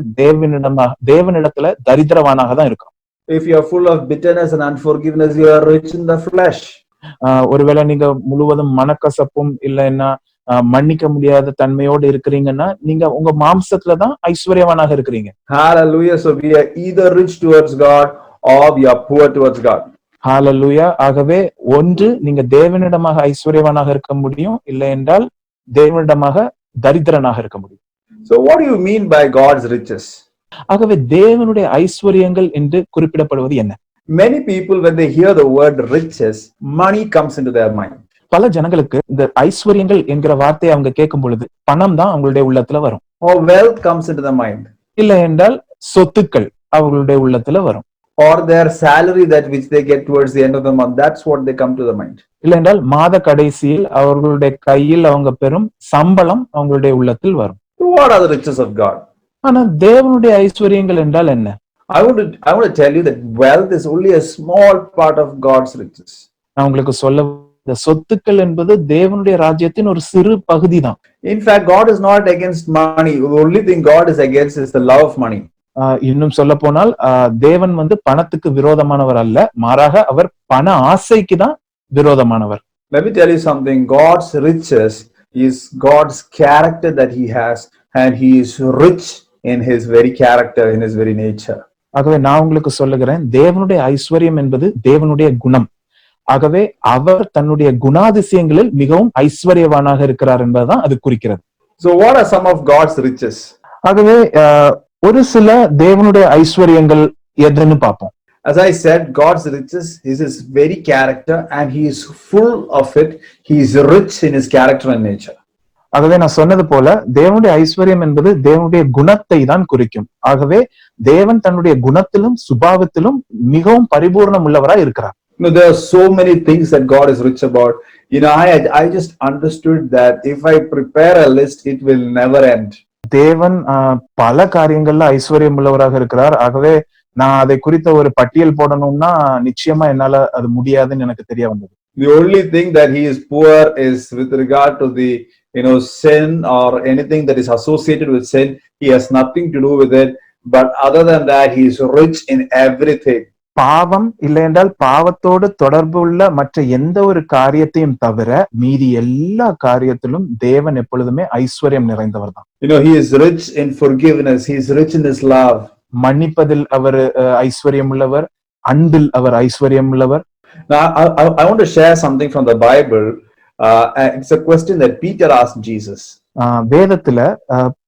தேவனிடத்துல தரித்திரவானாக தான் இருக்கிறோம். If you are full of bitterness and unforgiveness, you are rich in the flesh. ஒருவேளை நீங்க முழுவதும் மனக்கசப்பும் இல்லைன்னா மன்னிக்க முடியாத தன்மையோடு இருக்கிறீங்கன்னா நீங்க உங்க மாம்சத்துலதான் ஐஸ்வர்யவானாக இருக்கிறீங்க. Hallelujah. So we are either rich towards God or we are poor towards God. Hallelujah. ஆகவே ஒன்று நீங்க தேவனிடமாக ஐஸ்வர்யவானாக இருக்க முடியும், இல்லை என்றால் தேவனிடமாக தரித்திரனாக இருக்க முடியும். So what do you mean by God's riches? ஆகவே தேவனுடைய ஐஸ்வர்யங்கள் என்று குறிப்பிடப்படுவது என்ன? Many people, when they hear the word riches, money comes into their mind. பல ஜனங்களுக்கு இந்த ஐஸ்வர்யங்கள் என்கிற வார்த்தையை அவங்க கேட்கும் பொழுது பணம் தான் அவங்களுடைய உள்ளத்துல வரும். Or wealth comes into the mind. இல்லை என்றால் சொத்துக்கள் அவர்களுடைய உள்ளத்துல வரும். Or their salary that which they get towards the end of the month, that's what they come to the mind. இல்லை என்றால் மாத கடைசியில் அவர்களுடைய கையில் அவங்க பெறும் சம்பளம் அவங்களுடைய உள்ளத்தில் வரும். So what are the riches of God? ஆனா தேவனுடைய ஐஸ்வர்யங்கள் என்றால் என்ன? I want to tell you that wealth is only a small part of God's riches. நான் உங்களுக்கு சொல்ல, இந்த சொத்துக்கள் என்பது தேவனுடைய ராஜ்யத்தின் ஒரு சிறு பகுதி தான். In fact, God is not against money. The only thing God is against is the love of money. இன்னும் சொல்ல போனால் தேவன் பணத்துக்கு விரோதமானவர் அல்ல, மாறாக அவர் பண ஆசைக்கு தான் விரோதமானவர். Let me tell you something. God's riches is God's character that he has, and he is rich in his very character, in his very nature. ஆகவே நான் உங்களுக்கு சொல்லுகிறேன், தேவனுடைய ஐஸ்வர்யம் என்பது தேவனுடைய குணம். ஆகவே அவர் தன்னுடைய குணாதிசயங்களில் மிகவும் ஐஸ்வர்யவானாக இருக்கிறார் என்பதுதான் அது குறிக்கிறது. So what are some of God's riches? ஆகவே ஒரு சில தேவனுடைய ஐஸ்வர்யங்கள் எதுன்னு பார்ப்போம். As I said, God's riches is his very character, and he is full of it. He is rich in his character and nature. ஆகவே நான் சொன்னது போல தேவனுடைய ஐஸ்வர்யம் என்பது தேவனுடைய குணத்தை தான் குறிக்கும். ஆகவே தேவன் தன்னுடைய குணத்திலும் சுபாவத்திலும் மிகவும் பரிபூர்ணம் உள்ளவராய் இருக்கிறார். There are so many things that God is rich about. I just understood that if I prepare a list, it will never end. தேவன் பல காரியங்கள்ல ஐஸ்வர்யம் உள்ளவராக இருக்கிறார். ஆகவே நான் அதை குறித்த ஒரு பட்டியல் போடணும்னா நிச்சயமா என்னால அது முடியாதுன்னு எனக்கு தெரிய வந்தது. The only thing that he is poor is with regard to the sin or anything that is associated with sin. He has nothing to do with it. But other than that, he is rich in everything. பாவம் இல்லை என்றால் பாவத்தோடு தொடர்பு உள்ள மற்ற எந்த ஒரு காரியத்தையும் தவிர மீதி எல்லா காரியத்திலும் தேவன் எப்பொழுதுமே ஐஸ்வர்யம் நிறைந்தவர் தான். He is rich in forgiveness. He is rich in his love. மன்னிப்பதில் அவர் ஐஸ்வர்யம் உள்ளவர், அன்பில் அவர் ஐஸ்வர்யம் உள்ளவர். Now, I want to share something from the Bible. It's a question that Peter asked Jesus. வேதத்துல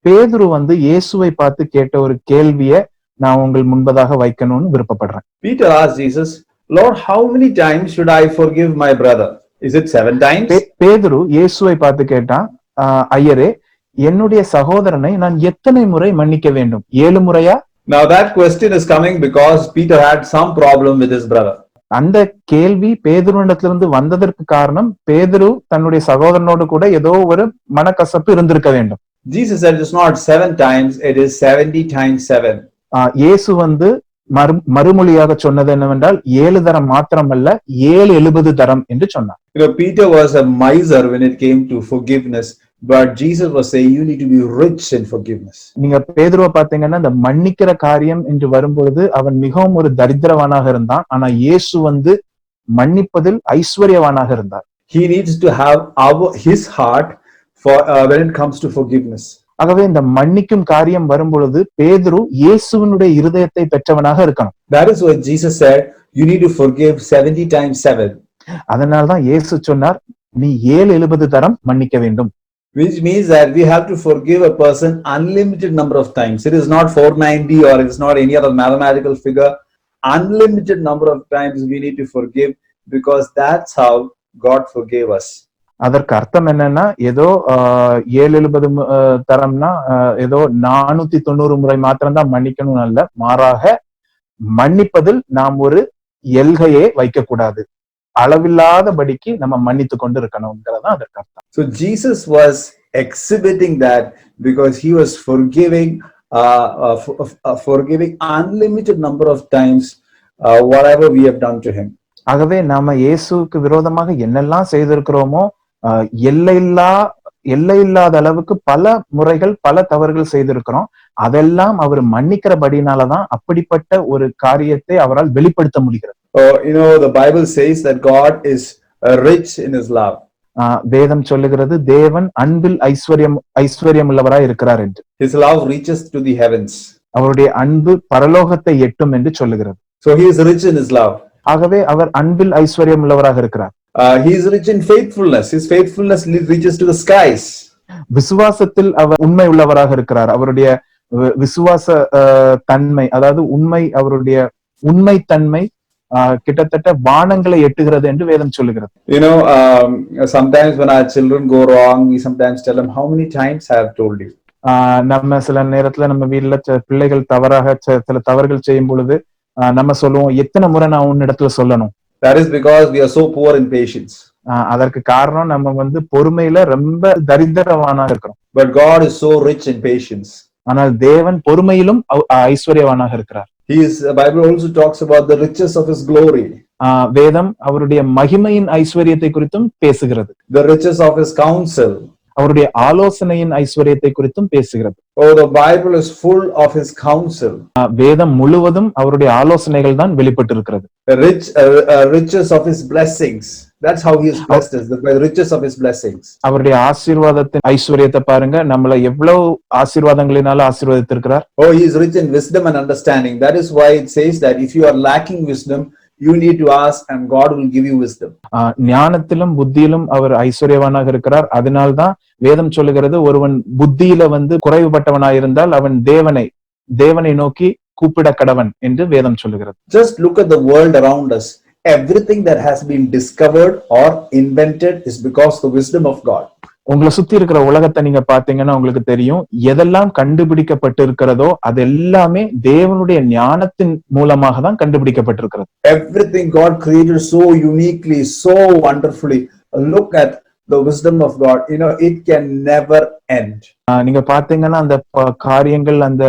பேதுரு இயேசுவை பார்த்து கேட்ட ஒரு கேள்வியை நான் உங்கள் முன்பதாக வைக்கணும்னு விருப்பப்படுறேன். Peter asked Jesus, Lord, how many times should I forgive my brother? Is it 7 times? பேதுரு இயேசுவை பார்த்து கேட்டான், ஐயரே, என்னுடைய சகோதரனை நான் எத்தனை முறை மன்னிக்க வேண்டும்? 7 முறையா? Now that question is coming because Peter had some problem with his brother. அந்த கேள்வி பேதுருவிடத்திலிருந்து வந்ததற்கு காரணம் பேதுரு தன்னுடைய சகோதரனோடு கூட ஏதோ ஒரு மனக்கசப்பு இருந்திருக்க வேண்டும். Jesus said it's not 7 times, it is 70 times 7. இயேசு மறுமொழியாக சொன்னது என்னவென்றால் 7 தரம் மாத்திரமல்ல 770 தரம் என்று சொன்னார். Peter was a miser when it came to forgiveness, but Jesus was saying you need to be rich in forgiveness. நீங்க பேதுருவை பார்த்தீங்கன்னா இந்த மன்னிக்கிற காரியம் என்று வரும்பொழுது அவன் மிகவும் ஒரு தரித்திரவானாக இருந்தான். ஆனா இயேசு மன்னிப்பதில் ஐஸ்வர்யவானாக இருந்தார். He needs to have his heart when it comes to forgiveness. ஆகவே இந்த மன்னிக்கும் காரியம் வரும்பொழுது பேதுரு இயேசுவினுடைய இருதயத்தை பெற்றவனாக இருக்கணும். That is why Jesus said, you need to forgive 70 times 7. அதனால்தான் இயேசு சொன்னார், நீ 770 தரம் மன்னிக்க வேண்டும். Which means that we have to forgive a person unlimited number of times. It is not 490 or it is not any other mathematical figure. Unlimited number of times we need to forgive, because that's how God forgave us. அதற்கு அர்த்தம் என்னன்னா, ஏதோ 770 தரம்னா ஏதோ 490 முறை மாத்திரம்தான் மன்னிக்கணும் அல்ல, மாறாக மன்னிப்பதில் நாம் ஒரு எல்கையே வைக்க கூடாது, அளவில்லாதபடிக்கு நம்ம மன்னித்து கொண்டு இருக்கணும்ங்கிறதான் அதற்கு அர்த்தம். So Jesus was exhibiting that because he was forgiving unlimited number of times whatever we have done to him. ஆகவே நாம இயேசுவுக்கு விரோதமாக என்னெல்லாம் செய்திருக்கிறோமோ, எல்லையில்லாத அளவுக்கு பல முறைகள் பல தவறுகள் செய்திருக்கிறோம். அதெல்லாம் அவர் மன்னிக்கிறபடினாலதான் அப்படிப்பட்ட ஒரு காரியத்தை அவரால் வெளிப்படுத்த முடிகிறது. The Bible says that God is rich in his love. வேதம் சொல்லுகிறது தேவன் அன்பில் ஐஸ்வர்யம் உள்ளவராய் இருக்கிறார் என்று. His love reaches to the heavens. அவருடைய அன்பு பரலோகத்தை எட்டும் என்று சொல்லுகிறது. So he is rich in his love. ஆகவே அவர் அன்பில் ஐஸ்வர்யம் உள்ளவராக இருக்கிறார். He is rich in faithfulness. His faithfulness reaches to the skies. விசுவாசத்தில் அவர் உண்மை உள்ளவராக இருக்கிறார். அவருடைய விசுவாச தன்மை, அதாவது அவருடைய உண்மை தன்மை கிட்டத்தட்ட வானங்களை எட்டுகிறது என்று வேதம் சொல்லுகிறது. Sometimes when our children go wrong, we sometimes tell them, how many times I have told you. நம்ம சில நேரத்துல நம்ம வீட்டுல பிள்ளைகள் தவறாக சில தவறுகள் செய்யும் பொழுது நம்ம சொல்லுவோம், எத்தனை முறை நான் உன்னிடத்துல சொல்லணும். That is because we are so poor in patience. அதற்கு காரணம் நம்ம பொறுமையில ரொம்ப தரித்திரவானாக இருக்கிறோம். But God is so rich in patience. ஆனால் தேவன் பொறுமையிலும் ஐஸ்வர்யவானாக இருக்கிறார். The Bible also talks about the riches of his glory. வேதம் அவருடைய மகிமையின் ஐஸ்வர்யத்தை குறித்தும் பேசுகிறது. The riches of his counsel. அவருடைய ஆலோசனையின் ஐஸ்வர்யத்தை குறித்தும் பேசுகிறது. The Bible is full of his counsel. வேதம் முழுவதும் அவருடைய ஆலோசனைகள் தான் வெளிப்பட்டிருக்கிறது. The riches of his blessings. That's how he has blessed us, the riches of his blessings. அவருடைய ஆசீர்வாதத்தின் ஐஸ்வர்யத்தை பாருங்க, நம்மள எவ்வளவு ஆசீர்வாதங்களினால ஆசீர்வதித்திருக்கிறார். He is rich in wisdom and understanding. That is why it says that if you are lacking wisdom, you need to ask and God will give you wisdom. ஞானத்திலும் புத்தியிலும் அவர் ஐஸ்வர்யவானாக இருக்கிறார். அதனால்தான் வேதம் சொல்லுகிறது, ஒருவன் புத்தியில குறைவுபட்டவனாயிருந்தால் அவன் தேவனை நோக்கி கூப்பிட கடவன் என்று வேதம் சொல்லுகிறது. Just look at the world around us. Everything that has been discovered or invented is because the wisdom of God. உங்களை சுத்தி இருக்கிற உலகத்தை நீங்க பாத்தீங்கன்னா உங்களுக்கு தெரியும், எதெல்லாம் கண்டுபிடிக்கப்பட்டு இருக்கிறதோ அது எல்லாமே தேவனுடைய ஞானத்தின் மூலமாக தான் கண்டுபிடிக்கப்பட்டிருக்கிறது. Everything God created so uniquely, so wonderfully. Look at the wisdom of God. It can never end. நீங்க பாத்தீங்கன்னா அந்த காரியங்கள், அந்த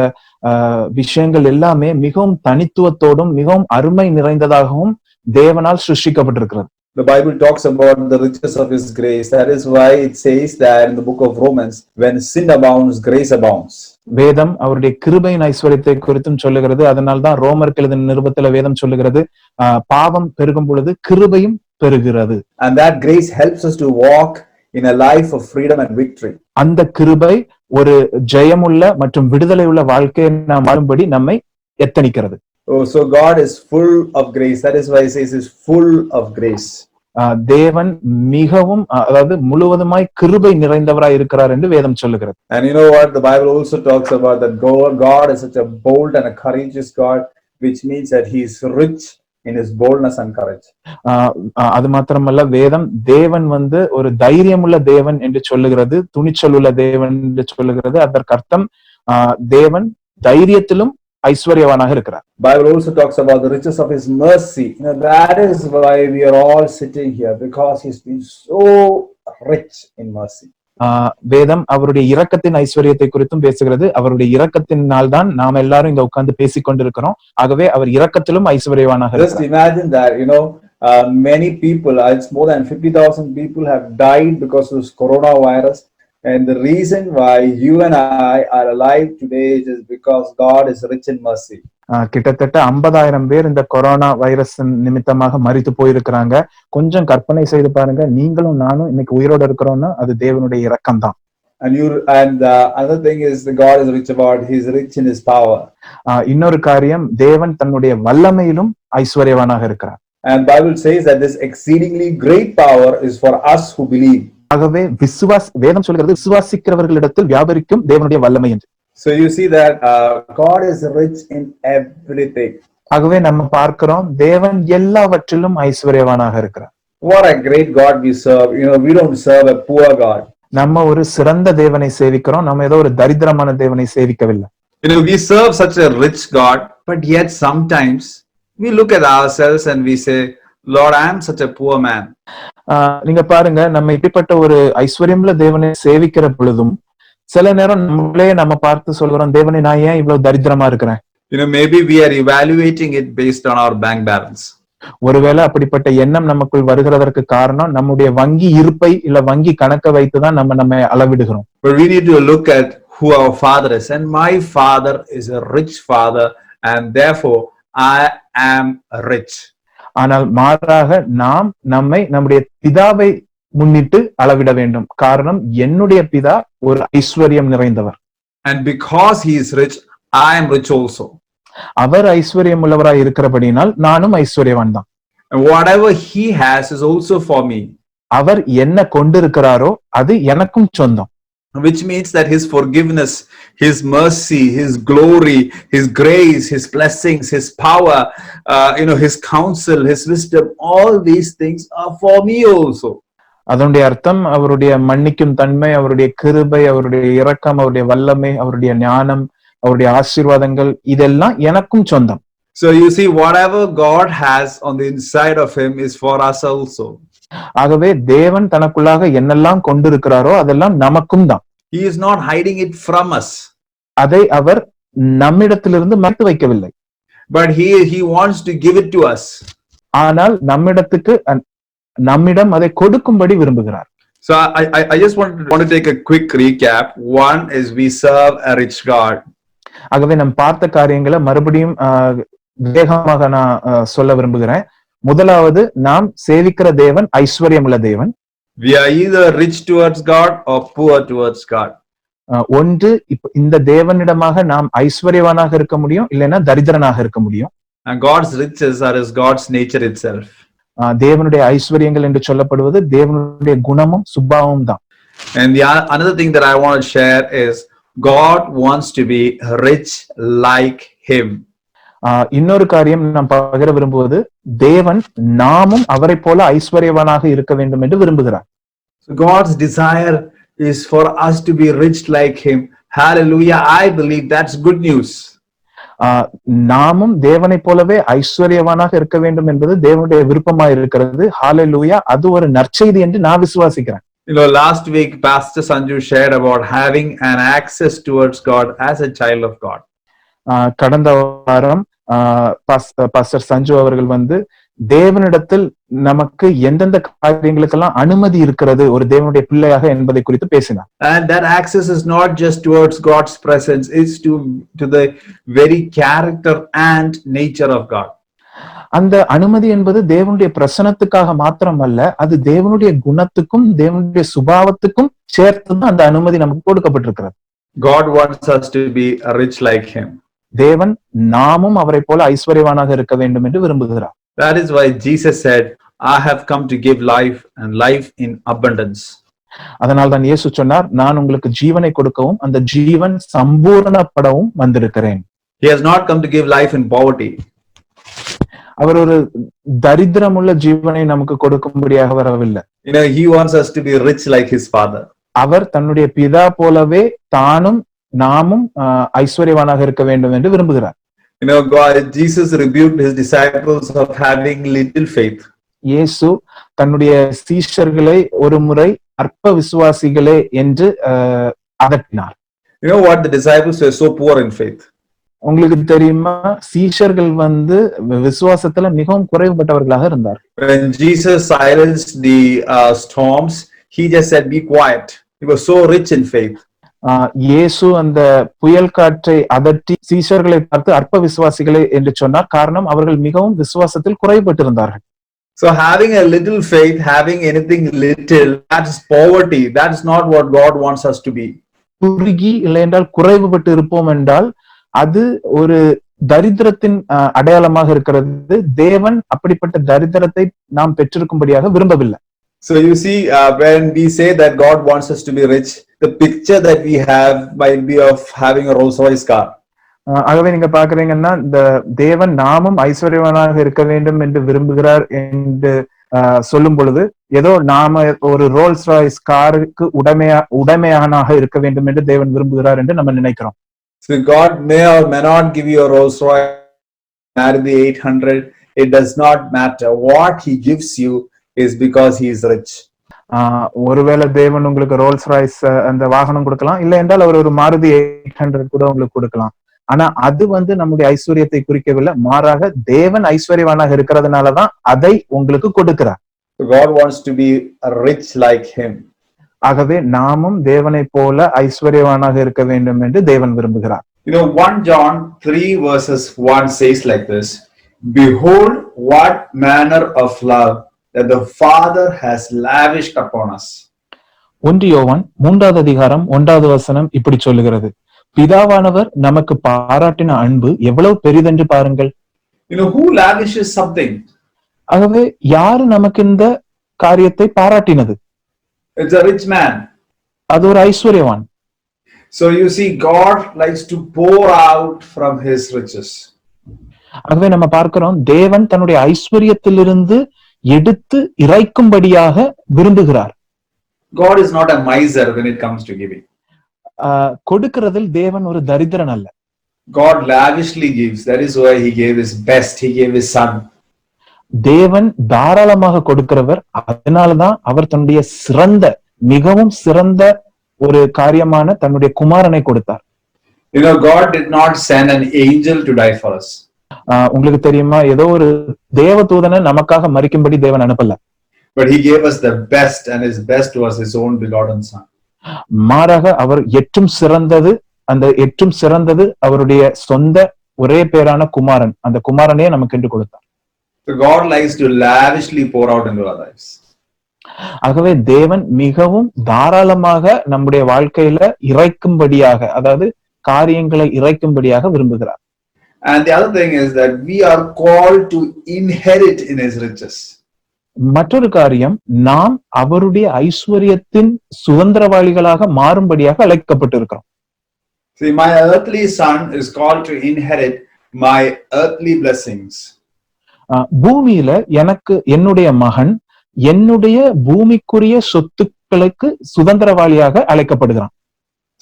விஷயங்கள் எல்லாமே மிகவும் தனித்துவத்தோடும் மிகவும் அருமை நிறைந்ததாகவும் தேவனால் சிருஷ்டிக்கப்பட்டிருக்கிறது. The Bible talks about the riches of his grace. That is why it says that in the book of Romans, when sin abounds, grace abounds. வேதம் அவருடைய கிருபையின் ஐஸ்வர்யத்தை குறித்தும் சொல்லுகிறது. அதனால்தான் ரோமருக்கு எழுதின நிருபத்துல வேதம் சொல்லுகிறது, பாவம் பெருகும் பொழுது கிருபையும் பெருகிறது. And that grace helps us to walk in a life of freedom and victory. அந்த கிருபை ஒரு ஜெயமுள்ள மற்றும் விடுதலை உள்ள வாழ்க்கையை நாம் வாழும்படி நம்மை எத்தனிக்கிறது. So God is full of grace. That is why he says is full of grace. தேவன் மிகவும், அதாவது முழுவதுமாய் கிருபை நிறைந்தவராய் இருக்கிறார் என்று வேதம் சொல்லுகிறது. And you know what, the Bible also talks about that God is such a bold and a courageous God, which means that he is rich in his boldness and courage. அது மாத்திரமல்ல, வேதம் தேவன் ஒரு தைரியமுள்ள தேவன் என்று சொல்லுகிறது, துணிச்சல் உள்ள தேவன் என்று சொல்லுகிறது. அதற்கு அர்த்தம் தேவன் தைரியத்திலும் ஐஸ்வர்யவானாக இருக்கிறார். Bible also talks about the riches of his mercy. That is why we are all sitting here, because he's been so rich in mercy. வேதம் அவருடைய இரக்கத்தின் ஐஸ்வர்யத்தை குறித்தும் பேசுகிறது. அவருடைய இரக்கத்தினால் தான் நாம் எல்லாரும் இங்க உட்கார்ந்து பேசிக் கொண்டிருக்கிறோம். ஆகவே அவர் இரக்கத்திலும் ஐஸ்வர்யவானாக இருக்கிறார். Just imagine that, many people, it's more than 50,000 people have died because of this coronavirus. And the reason why you and I are alive today is because God is rich in mercy. கிட்டத்தட்ட 50,000 பேர் இந்த corona virus நிமித்தமாக மரித்து போயிருக்கிறாங்க. கொஞ்சம் கற்பனை செய்து பாருங்க, நீங்களும் நானும் இன்னைக்கு உயிரோடு இருக்கிறோம்னா அது தேவனுடைய இரக்கம் தான். And another thing is the God is rich about, he's rich in his power. இன்னொரு காரியம், தேவன் தன்னுடைய வல்லமையிலும் ஐஸ்வர்யவானாக இருக்கிறார். And Bible says that this exceedingly great power is for us who believe. ஆகவே வேதம் சொல்கிறது விசுவாசிக்கிறவர்களிடத்தில் வியாபரிக்கும் தேவனுடைய வல்லமை என்று. So you see that God is rich in everything. ஆகவே நம்ம பார்க்கிறோம் தேவன் எல்லாவற்றிலும் ஐஸ்வர்யவானாக இருக்கிறார். What a great God we serve. We don't serve a poor God. நம்ம ஒரு சிறந்த தேவனை சேவிக்கிறோம், நம்ம ஏதோ ஒரு தரித்திரமான தேவனை சேவிக்கவில்லை. We serve such a rich God, but yet sometimes we look at ourselves and we say, Lord, I am such a poor man. நீங்க பாருங்க, நம்ம இப்படிப்பட்ட ஒரு ஐஸ்வர்யமுள்ள தேவனை சேவிக்கிற பொழுதும் சில நேரம் நம்ம பார்த்து சொல்கிறோம், தேவனை நான் ஏன் இவ்வளவு தரித்திரமா இருக்கிறேன். Maybe we are evaluating it based on our bank balance. ஒருவேளை அப்படிப்பட்ட எண்ணம் நமக்குள் வருகிறதற்கு காரணம் நம்முடைய வங்கி இருப்பை இல்ல வங்கி கணக்கை வைத்துதான் நம்ம அளவிடுகிறோம். But we need to look at who our father is, and my father is a rich father, and therefore I am rich. ஆனால் மாறாக நாம் நம்முடைய பிதாவை முன்னிட்டு அளவிட வேண்டும். காரணம், என்னுடைய பிதா ஒரு ஐஸ்வர்யம் நிறைந்தவர். And because he is rich, I am rich also. அவர் ஐஸ்வர்யம் உள்ளவராய் இருக்கிறபடினால் நானும் ஐஸ்வர்யவான் தான். And whatever he has is also for me. அவர் என்ன கொண்டிருக்கிறாரோ அது எனக்கும் சொந்தம். Which means that his forgiveness, his mercy, his glory, his grace, his blessings, his power, his counsel, his wisdom, all these things are for me also. அதனுடைய அர்த்தம், அவருடைய மன்னிக்கும் தன்மை, அவருடைய கிருபை, அவருடைய இரக்கம், அவருடைய வல்லமை, அவருடைய ஞானம், அவருடைய ஆசீர்வாதங்கள், இதெல்லாம் எனக்கும் சொந்தம். So you see, whatever God has on the inside of him is for us also. ஆகவே தேவன் தனக்குள்ளாக என்னெல்லாம் கொண்டிருக்கிறாரோ அதெல்லாம் நமக்கும் தான். He is not hiding it from us. அதை அவர் நம்மிடத்திலிருந்து மறைத்து வைக்கவில்லை. But he wants to give it to us. ஆனால் நம்மிடம் அதை கொடுக்கும்படி விரும்புகிறார். So I just want to take a quick recap. One is we serve a rich God. ஆகவே நாம் பார்த்த காரியங்களை மறுபடியும் வேகமாக நான் சொல்ல விரும்புகிறேன். முதலாவது, நாம் சேவிக்கிற தேவன் ஐஸ்வர்யமுள்ள தேவன். We are either rich towards God or poor towards God. ஒன்று, இந்த தேவனிடமாக நாம் ஐஸ்வர்யவானாக இருக்க முடியும், இல்லைன்னா தரித்திரனாக இருக்க முடியும். And God's riches are as God's nature itself. தேவனுடைய ஐஸ்வர்யங்கள் என்று சொல்லப்படுவது தேவனுடைய குணமும் சுபாவமும் தான். And another thing that I want to share is God wants to be rich like him. இன்னொரு காரியம் நாம் பகிர விரும்புவது, தேவன் நாமும் அவரை போல ஐஸ்வர்யவானாக இருக்க வேண்டும் என்று விரும்புகிறார். So God's desire is for us to be rich like him. Hallelujah. I believe that's good news. நாமும் தேவனை போலவே ஐஸ்வர்யவானாக இருக்க வேண்டும் என்பது தேவனுடைய விருப்பமாக இருக்கிறது. ஹalleluya, அது ஒரு நற்செய்தி என்று நான் விசுவாசிக்கிறேன். Last week Pastor Sanju shared about having an access towards God as a child of God. கடந்த வாரம் பாஸ்டர் சஞ்சு அவர்கள் தேவனிடத்தில் நமக்கு எந்தெந்த காரியங்களுக்கெல்லாம் அனுமதி இருக்கிறது ஒரு தேவனுடைய பிள்ளையாக என்பதை குறித்து பேசினார். And that access is not just towards God's presence, it's to the very character and nature of God. அந்த அனுமதி என்பது தேவனுடைய பிரசன்னத்துக்காக மாத்திரம் அல்ல, அது தேவனுடைய குணத்துக்கும் தேவனுடைய சுபாவத்துக்கும் சேர்த்துதான் அந்த அனுமதி நமக்கு கொடுக்கப்பட்டிருக்கிறது. God wants us to be rich like him. தேவன் நாமும் அவரை போல ஐஸ்வர்யவானாக இருக்க வேண்டும் என்று விரும்புகிறார். That is why Jesus said, I have come to give life and life in abundance. அதனால் தான் இயேசு சொன்னார், நான் உங்களுக்கு ஜீவனை கொடுக்கவும் அந்த ஜீவன் சம்பூரணப்படவும் வந்திருக்கிறேன். He has not come to give life in poverty. அவர் ஒரு தரித்திரமுள்ள ஜீவனை நமக்கு கொடுக்கும்படியாக வரவில்லை. He wants us to be rich like his father. அவர் தன்னுடைய பிதா போலவே தானும் நாமும் ஐஸ்வர்யவானாக இருக்க வேண்டும் என்று விரும்புகிறார். Jesus rebuked his disciples of having little faith. இயேசு தன்னுடைய சீஷர்களை ஒரு முறை அற்ப விசுவாசிகளே என்று அதட்டினார். What? The disciples were so poor in faith. உங்களுக்கு தெரியுமா, சீஷர்கள் விசுவாசத்துல மிகவும் குறைவுபட்டவர்களாக இருந்தார். When Jesus silenced the storms, he just said, be quiet. He was so rich in faith. இயேசு அந்த புயல் காற்றை அதட்டி சீஷர்களை பார்த்து அற்ப விசுவாசிகளே என்று சொன்னார். காரணம், அவர்கள் மிகவும் விசுவாசத்தில் குறைபட்டிருந்தார்கள். So having a little faith, having anything little, that's poverty. That's not what God wants us to be. குறுகி இல்லை என்றால் குறைவுபட்டு இருப்போம் என்றால் அது ஒரு தரித்திரத்தின் அடையாளமாக இருக்கிறது. தேவன் அப்படிப்பட்ட தரித்திரத்தை நாம் பெற்றிருக்கும்படியாக விரும்பவில்லை. So you see, when we say that God wants us to be rich, the picture that we have might be of having a Rolls Royce car. ஆகவே நீங்க பாக்குறீங்கன்னா இந்த தேவன் நாமும் ஐஸ்வர்யவானாக இருக்க வேண்டும் என்று விரும்புகிறார் என்று சொல்லும் பொழுது ஏதோ நாம ஒரு ரோல்ஸ் ராய்ஸ் காருக்கு உடைமையானாக இருக்க வேண்டும் என்று தேவன் விரும்புகிறார் என்று நம்ம நினைக்கிறோம். So God may or may not give you a Rolls Royce, Maruti 800. It does not matter. What He gives you is because He is rich. ஒருவேளை தேவன் உங்களுக்கு ரோல்ஸ் ராய்ஸ் அந்த வாகனம் கொடுக்கலாம், இல்லை என்றால் அவர் ஒரு மாருதி 800 கூட உங்களுக்கு கொடுக்கலாம். ஆனா அது நம்முடைய ஐஸ்வர்யத்தை குறிக்கவில்லை, மாறாக தேவன் ஐஸ்வர்யவானாக இருக்கிறதுனாலதான் அதை உங்களுக்கு கொடுக்கிறார். God wants to be rich like Him. ஆகவே நாமும் தேவனை போல ஐஸ்வர்யவானாக இருக்க வேண்டும் என்று தேவன் விரும்புகிறார். 1 John 3 verses 1 says like this, behold what manner of love that the Father has lavished upon us. 1 யோவான் 3வது அதிகாரம் 1வது வசனம் இப்படி சொல்லுகிறது, பிதாவானவர் நமக்கு பாராட்டின அன்பு எவ்வளவு பெரிதென்று பாருங்கள். Who lavishes something? ஆகவே யாரு நமக்கு இந்த காரியத்தை பாராட்டினது? It's a rich man. அது ஒரு ஐஸ்வர்யவான். So you see, God likes to pour out from His riches. ஆகவே நம்ம பார்க்கிறோம், தேவன் தன்னுடைய ஐஸ்வர்யத்திலிருந்து எடுத்து இறைக்கும்படியாக விரும்புகிறார். God is not a miser when it comes to giving. கொடுக்கிறதில் தேவன் ஒரு தரித்திரன் அல்ல. God lavishly gives. That is why He gave His best. He gave His son. தேவன் தாராளமாக கொடுக்கிறவர். அதனாலதான் அவர் தன்னுடைய சிறந்த, மிகவும் சிறந்த ஒரு காரியமான தன்னுடைய குமாரனை கொடுத்தார். God did not send an angel to die for us. உங்களுக்கு தெரியுமா, ஏதோ ஒரு தேவதூதனை நமக்காக மரிக்கும்படி தேவன் அனுப்பல. But He gave us the best, and His best was His own begotten son. மாறாக அவர் எற்றும் சிறந்தது, அந்த எற்றும் சிறந்தது அவருடைய சொந்த ஒரே பேரான குமாரன். அந்த குமாரனே நமக்கு என்று கொடுத்தார். So God likes to lavishly pour out into our lives. ஆகவே தேவன் மிகவும் தாராளமாக நம்முடைய வாழ்க்கையில இறைக்கும்படியாக, அதாவது காரியங்களை இறைக்கும்படியாக விரும்புகிறார். And the other thing is that we are called to inherit in His riches. மற்றொரு காரியம், நாம் அவருடைய ஐஸ்வர்யத்தின் சுதந்திரவாளிகளாக மாறும்படியாக அழைக்கப்பட்டிருக்கிறோம். See, my earthly son is called to inherit my earthly blessings. பூமியில எனக்கு என்னுடைய மகன் என்னுடைய பூமிக்குரிய சொத்துக்களுக்கு சுதந்திரவாளியாக அழைக்கப்படுகிறான்.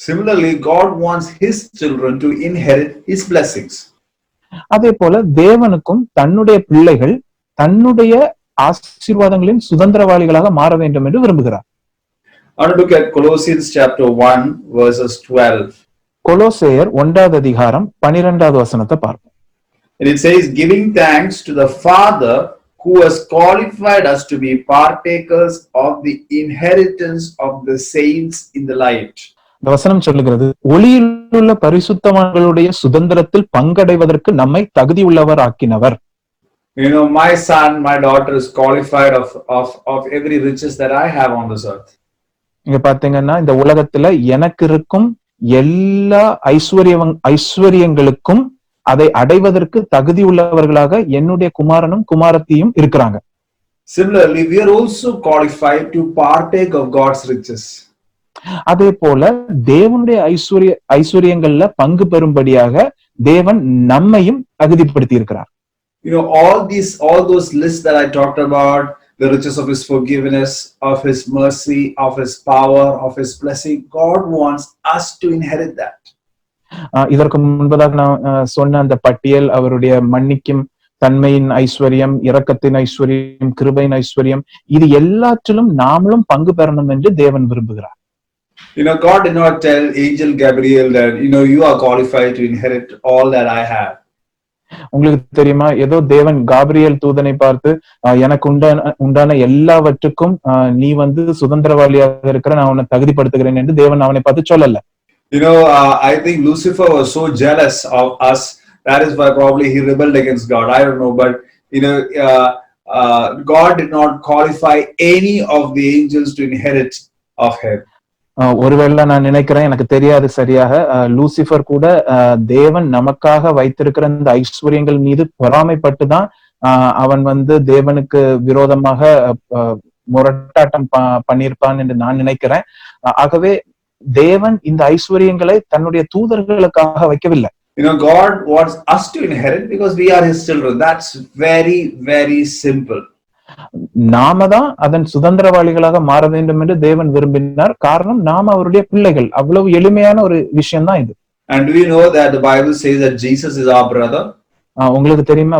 Similarly, God wants His children to inherit His blessings. அதே போல தேவனுக்கும் தன்னுடைய பிள்ளைகள் தன்னுடைய ஆசீர்வாதங்களின் சுதந்திரவாளிகளாக மாற வேண்டும் என்று விரும்புகிறார். I want to look at Colossians chapter 1 verses 12. கொலோசேயர் 1வது அதிகாரம் 12வது வசனத்தை பார்ப்போம். And it says, giving thanks to the Father who has qualified us to be partakers of the inheritance of the saints in the light. இந்த வசனம் சொல்லுகிறது, ஒளியிலுள்ள பரிசுத்தவான்களுடைய சுதந்திரத்தில் பங்கடைவதற்கு நம்மை தகுதியுள்ளவர் ஆக்கினவர். My son, my daughter is qualified of every riches that I have on this earth. இங்க பாத்தீங்கன்னா இந்த உலகத்துல எனக்கு இருக்கும் எல்லா ஐஸ்வர்யங்களுக்கும் அதை அடைவதற்கு தகுதி உள்ளவர்களாக என்னுடைய குமாரனும் குமாரத்தியும் இருக்கிறாங்க. Similarly, we are also qualified to partake of God's riches. அதே போல தேவனுடைய ஐஸ்வர்யங்கள்ல பங்கு பெறும்படியாக தேவன் நம்மையும் தகுதிப்படுத்தி இருக்கிறார். All those lists that I talked about, the riches of His forgiveness, of His mercy, of His power, of His blessing, God wants us to inherit that. இதற்கு முன்பதாக நான் சொன்ன அந்த பட்டியல், அவருடைய மன்னிக்கும் தன்மையின் ஐஸ்வர்யம், இரக்கத்தின் ஐஸ்வர்யம், கிருபையின் ஐஸ்வர்யம், இது எல்லாற்றிலும் நாமளும் பங்கு பெறணும் என்று தேவன் விரும்புகிறார். God did not tell Angel Gabriel that you are qualified to inherit all that I have. உங்களுக்கு தெரியுமா, ஏதோ தேவன் காபிரியல் தூதனை பார்த்து எனக்கு உண்டான எல்லாவற்றுக்கும் நீ சுதந்திரவாளியாக இருக்கிற, நான் உன்னை தகுதிப்படுத்துகிறேன் என்று தேவன் அவனை பார்த்து சொல்லல. I think Lucifer was so jealous of us. That is why probably he rebelled against God. I don't know, but God did not qualify any of the angels to inherit of heaven. ஒருவேளை நான் நினைக்கிறேன், எனக்கு தெரியாது சரியாக, Lucifer கூட தேவன் நமக்காக வைத்திருக்கிற இந்த ஐஸ்வர்யங்கள் மீது பொறாமைப்பட்டுதான் அவன் வந்து தேவனுக்கு விரோதமாக முரட்டாட்டம் பண்ணியிருப்பான் என்று நான் நினைக்கிறேன். ஆகவே தேவன் இந்த ஐஸ்வர்யங்களை தன்னுடைய தூதர்களுக்காக வைக்கவில்லை. God wants us to inherit because we are his children. That's very, very simple. நாம தான் அதன் சுதந்திரவாளிகளாக மாற வேண்டும் என்று தேவன் விரும்பினார். காரணம், நாம அவருடைய பிள்ளைகள். அவ்வளவு எளிமையான ஒரு விஷயம் தான் இது. And do you know that the Bible says that Jesus is our brother? உங்களுக்கு தெரியுமா,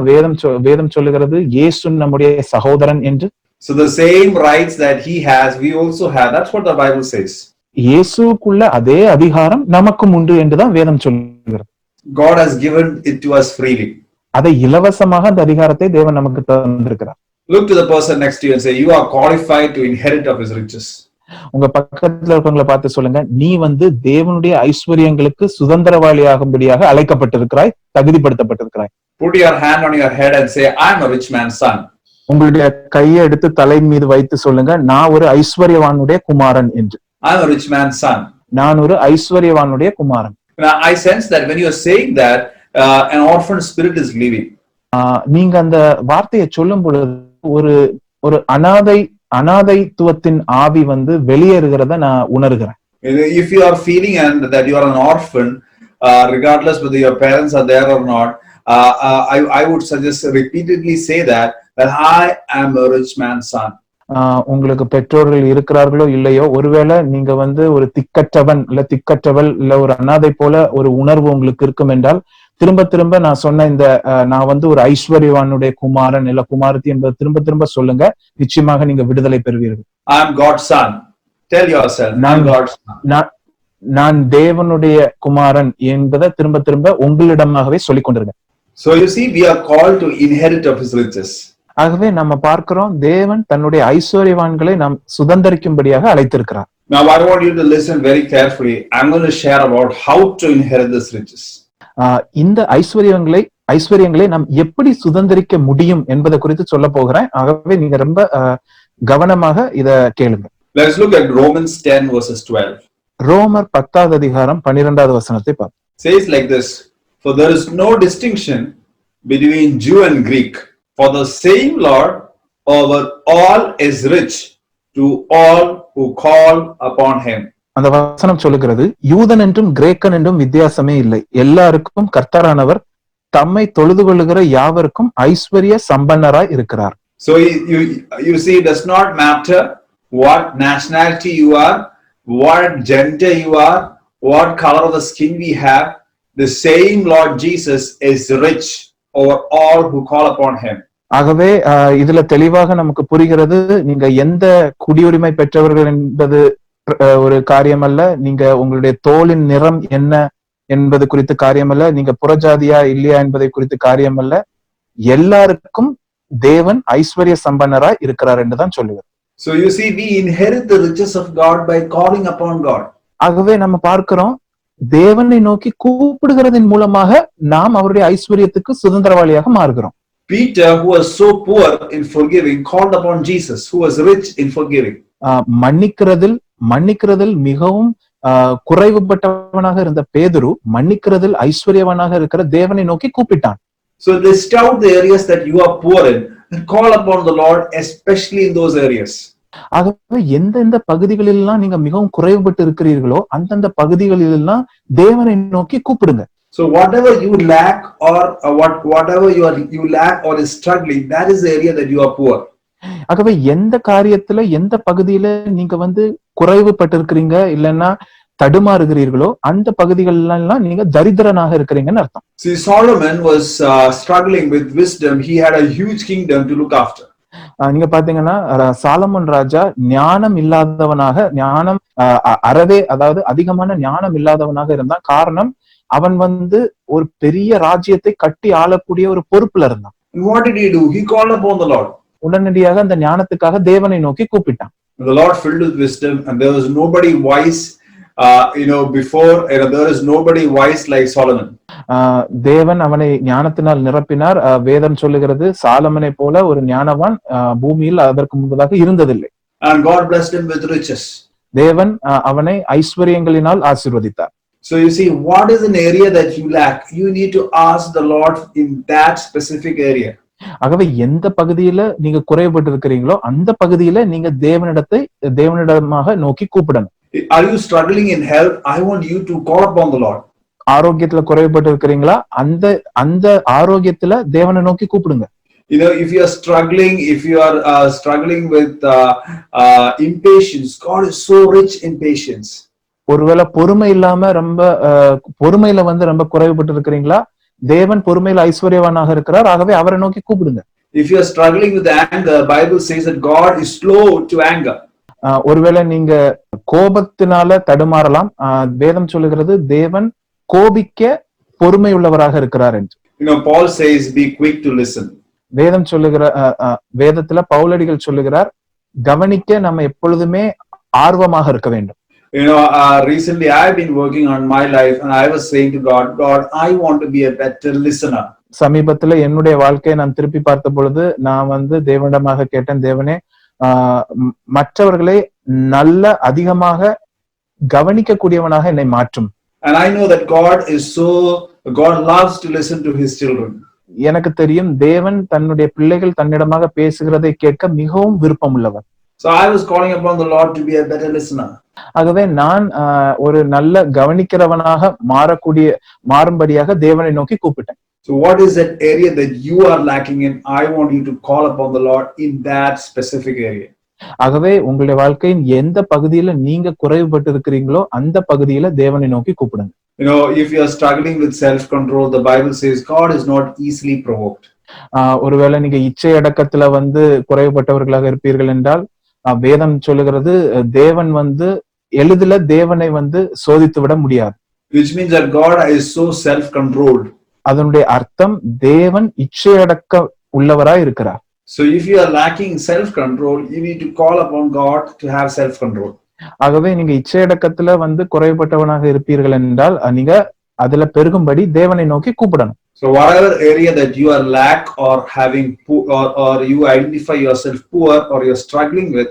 வேதம் சொல்லுகிறது இயேசு நம்முடைய சகோதரன் என்று. So the same rights that he has, we also have. That's what the Bible says. இயேசுக்குள்ள அதே அதிகாரம் நமக்கும் உண்டு என்றுதான் வேதம் சொல்லுகிறது. God has given it to us freely. அதை இலவசமாக அந்த அதிகாரத்தை தேவன் நமக்கு தந்திருக்கிறார். Look to the person next to you and say, you are qualified to inherit of his riches. உங்க பக்கத்துல இருக்கவங்களை பார்த்து சொல்லுங்க, நீ வந்து தேவனுடைய ஐஸ்வர்யங்களுக்கு சுதந்திரவாளியாகும்படியாக அழைக்கப்பட்டிருக்கிறாய், தகுதிப்படுத்தப்பட்டிருக்கிறாய். Put your hand on your head and say, I am a rich man's son. உங்களுடைய கையை எடுத்து தலை மீது வைத்து சொல்லுங்க, நான் ஒரு ஐஸ்வர்யவானுடைய குமாரன் என்று. I am a rich man's son. நான் ஒரு ஐஸ்வர்யவானுடைய குமாரன். Now, I sense that when you are saying that, an orphan spirit is leaving. நீங்க அந்த வார்த்தையை சொல்லும் பொழுது ஒரு அனாதைத்துவத்தின் ஆவி வந்து வெளியேறுகிறத நான் உணர்கிறேன். If you are feeling and that you are an orphan, regardless whether your parents are there or not, I would suggest repeatedly say that I am a rich man's son. உங்களுக்கு பெற்றோர்கள் இருக்கிறார்களோ இல்லையோ, ஒருவேளை நீங்க வந்து ஒரு திக்கற்றவன் இல்ல திக்கற்றவள் இல்ல ஒரு அனாதை போல ஒரு உணர்வு உங்களுக்கு இருக்கும் என்றால், திரும்ப திரும்ப நான் சொன்ன இந்த நான் வந்து ஒரு ஐஸ்வர்யவானுடைய குமாரன் இல்ல குமாரத்தி என்பதை திரும்ப திரும்ப சொல்லுங்க. நிச்சயமாக நீங்க விடுதலை பெறுவீர்கள். I am God's son. Tell yourself, I am God's son. நான் தேவனுடைய குமாரன் என்பதை திரும்ப திரும்ப உங்களிடமாகவே சொல்லிக் கொண்டிருங்க. So you see, we are called to inherit of his riches. ஆகவே நம்ம பார்க்கிறோம், தேவன் தன்னுடைய ஐஸ்வர்யவான்களை நாம் சுதந்தரிக்கும்படியாக அழைத்திருக்கிறார். Now I want you to listen very carefully. I'm going to share about how to inherit this riches. இந்த ஐஸ்வர்யங்களை நாம் எப்படி சுதந்தரிக்க முடியும் என்பதை குறித்து சொல்ல போகிறேன். ஆகவே நீங்க ரொம்ப கவனமாக இத கேளுங்க. Let's look at Romans 10 verses 12. ரோமர் 10வது அதிகாரம் 12வது வசனத்தை பார்ப்போம். Says like this, for there is no distinction between Jew and Greek, for the same Lord over all is rich to all who call upon him. அந்த வசனம் சொல்லுகிறது, யூதன் என்றும் கிரேக்கன் என்றும் வித்தியாசமே இல்லை, எல்லாருக்கும் கர்த்தரானவர் தம்மை தொழுது கொள்ளுகிற யாவருக்கும் ஐஸ்வர்ய சம்பன்னராய் இருக்கிறார். So you see, it does not matter what nationality you are, what gender you are, what color of the skin we have, the same Lord Jesus is rich over all who call upon him. ஆகவே இதுல தெளிவாக நமக்கு புரிகிறது, நீங்க எந்த குடியுரிமை பெற்றவர்கள் என்பது ஒரு காரியம் அல்ல, நீங்க உங்களுடைய தோலின் நிறம் என்ன என்பது குறித்து காரியம் அல்ல, நீங்க புறஜாதியா இல்லையா என்பதை குறித்து காரியம் அல்ல, எல்லாருக்கும் தேவன் ஐஸ்வர்ய சம்பன்னராய் இருக்கிறார் என்றுதான் சொல்லுவார். So you see, we inherit the riches of God by calling upon God. ஆகவே நம்ம பார்க்கிறோம், தேவனை நோக்கி கூப்பிடுகிறதின் மூலமாக நாம் அவருடைய ஐஸ்வர்யத்துக்கு சுதந்திரவாளியாக மாறுகிறோம். Peter, who was so poor in forgiving, called upon Jesus, who was rich in forgiving. மன்னிக்கிறதில் மிகவும் குறைவுபட்டவனாக இருந்த பேதுரு மன்னிக்கிறதில் ஐஸ்வர்யவனாக இருக்கிற தேவனை நோக்கி கூப்பிட்டான். So list out the areas that you are poor in and call upon the Lord, especially in those areas. ஆகவே எந்தெந்த பகுதிகளெல்லாம் நீங்க மிகவும் குறைவுபட்டு இருக்கிறீர்களோ அந்தந்த பகுதிகளெல்லாம் தேவனை நோக்கி கூப்பிடுங்க. So whatever you lack or whatever you lack or is struggling, that is the area that you are poor. ஆகவே எந்த காரியத்துல எந்த பகுதியில நீங்க வந்து குறைவுபட்டு இருக்கிறீங்க இல்லைன்னா தடுமாறுகிறீர்களோ அந்த பகுதிகள் எல்லாம் நீங்க தரித்திரனாக இருக்கிறீங்கன்னு அர்த்தம். See, Solomon was struggling with wisdom. He had a huge kingdom to look after. நீங்க பாத்தீங்கன்னா சாலமோன் ராஜா ஞானம் அறவே அதாவது அதிகமான ஞானம் இல்லாதவனாக இருந்தான். காரணம், அவன் வந்து ஒரு பெரிய ராஜ்யத்தை கட்டி ஆளக்கூடிய ஒரு பொறுப்புல இருந்தான். What did he do? He called upon the Lord. உடனடியாக அந்த ஞானத்துக்காக தேவனை நோக்கி கூப்பிட்டான். The Lord filled with wisdom, and there was nobody wise before, there is nobody wise like Solomon. தேவன் அவனை ஞானத்தினால் நிரப்பினார். வேதம் சொல்லுகிறது சாலமனை போல ஒரு ஞானவான் பூமியில் அதற்கு முன்பதாக இருந்ததில்லை. And God blessed him with riches. தேவன் அவனை ஐஸ்வர்யங்களினால் ஆசீர்வதித்தார். So you see, what is an area that you lack? You need to ask the Lord in that specific area. ஆகவே எந்த பகுதியில நீங்க குறைபட்டு இருக்கிறீங்களோ அந்த பகுதியில நீங்க தேவனிடமாக நோக்கி கூப்பிடணும். Are you struggling in health? I want you to call upon the Lord. ஆரோக்கியத்துல குறைபட்டு இருக்கிறீங்களா? அந்த ஆரோக்கியத்துல தேவனை நோக்கி கூப்பிடுங்க. If you are struggling with impatience, God is so rich in patience. ஒருவேளை பொறுமை இல்லாம பொறுமையில ரொம்ப குறைபட்டு இருக்கிறீங்களா? தேவன் பொறுமையில ஐஸ்வர்யவானாக இருக்கிறார். ஆகவே அவரை நோக்கி கூப்பிடுங்க. If you are struggling with anger, Bible says that God is slow to anger. ஒருவேளை நீங்க கோபத்தினால தடுமாறலாம். வேதம் சொல்லுகிறது தேவன் கோபிக்க பொறுமை உள்ளவராக இருக்கிறார் என்று. Paul says be quick to listen. வேதம் வேதத்துல பவுலடிகள் சொல்லுகிறார் கவனிக்க நம்ம எப்பொழுதுமே ஆர்வமாக இருக்க வேண்டும். Recently I've been working on my life and I was saying to God, I want to be a better listener. சமீபத்துல என்னுடைய வாழ்க்கையை நான் திருப்பி பார்த்த பொழுது நான் தேவனிடமாக கேட்டேன், தேவனே மற்றவர்களை அதிகமாக கவனிக்க கூடியவனாக என்னை மாற்றும். And I know that God loves to listen to his children. எனக்கு தெரியும் தேவன் தன்னுடைய பிள்ளைகள் தன்னிடமாக பேசுகிறதை கேட்க மிகவும் விருப்பம் உள்ளவர். So I was calling upon the Lord to be a better listener. ஆகவே நான் ஒரு நல்ல கவனிக்கிறவனாக மாறும்படியாக தேவனை நோக்கி கூப்பிட்டேன். So what is that area that you are lacking in? I want you to call upon the Lord in that specific area. ஆகவே உங்களுடைய வாழ்க்கையின் எந்த பகுதியில நீங்க குறைவுபட்டு இருக்கிறீங்களோ அந்த பகுதியில தேவனை நோக்கி கூப்பிடுங்க. If you are struggling with self-control, the Bible says God is not easily provoked. ஒருவேளை நீங்க இச்சை அடக்கத்துல குறைவுபட்டவர்களாக இருப்பீர்கள் என்றால் வேதம் சொல்லுகிறது தேவன் எளிதில தேவனை சோதித்து விட முடியாது. Which means that God is so self-controlled. அதனுடைய அர்த்தம் தேவன் இச்சை அடக்க உள்ளவராய் இருக்கிறார். So if you are lacking self-control, you need to call upon God to have self-control. ஆகவே நீங்க இச்சை அடக்கத்துல குறைவுபட்டவனாக இருப்பீர்கள் என்றால் நீங்க அதுல பெருகும்படி தேவனை நோக்கி கூப்பிடணும். So whatever area that you are lack or having or you identify yourself poor or you're struggling with,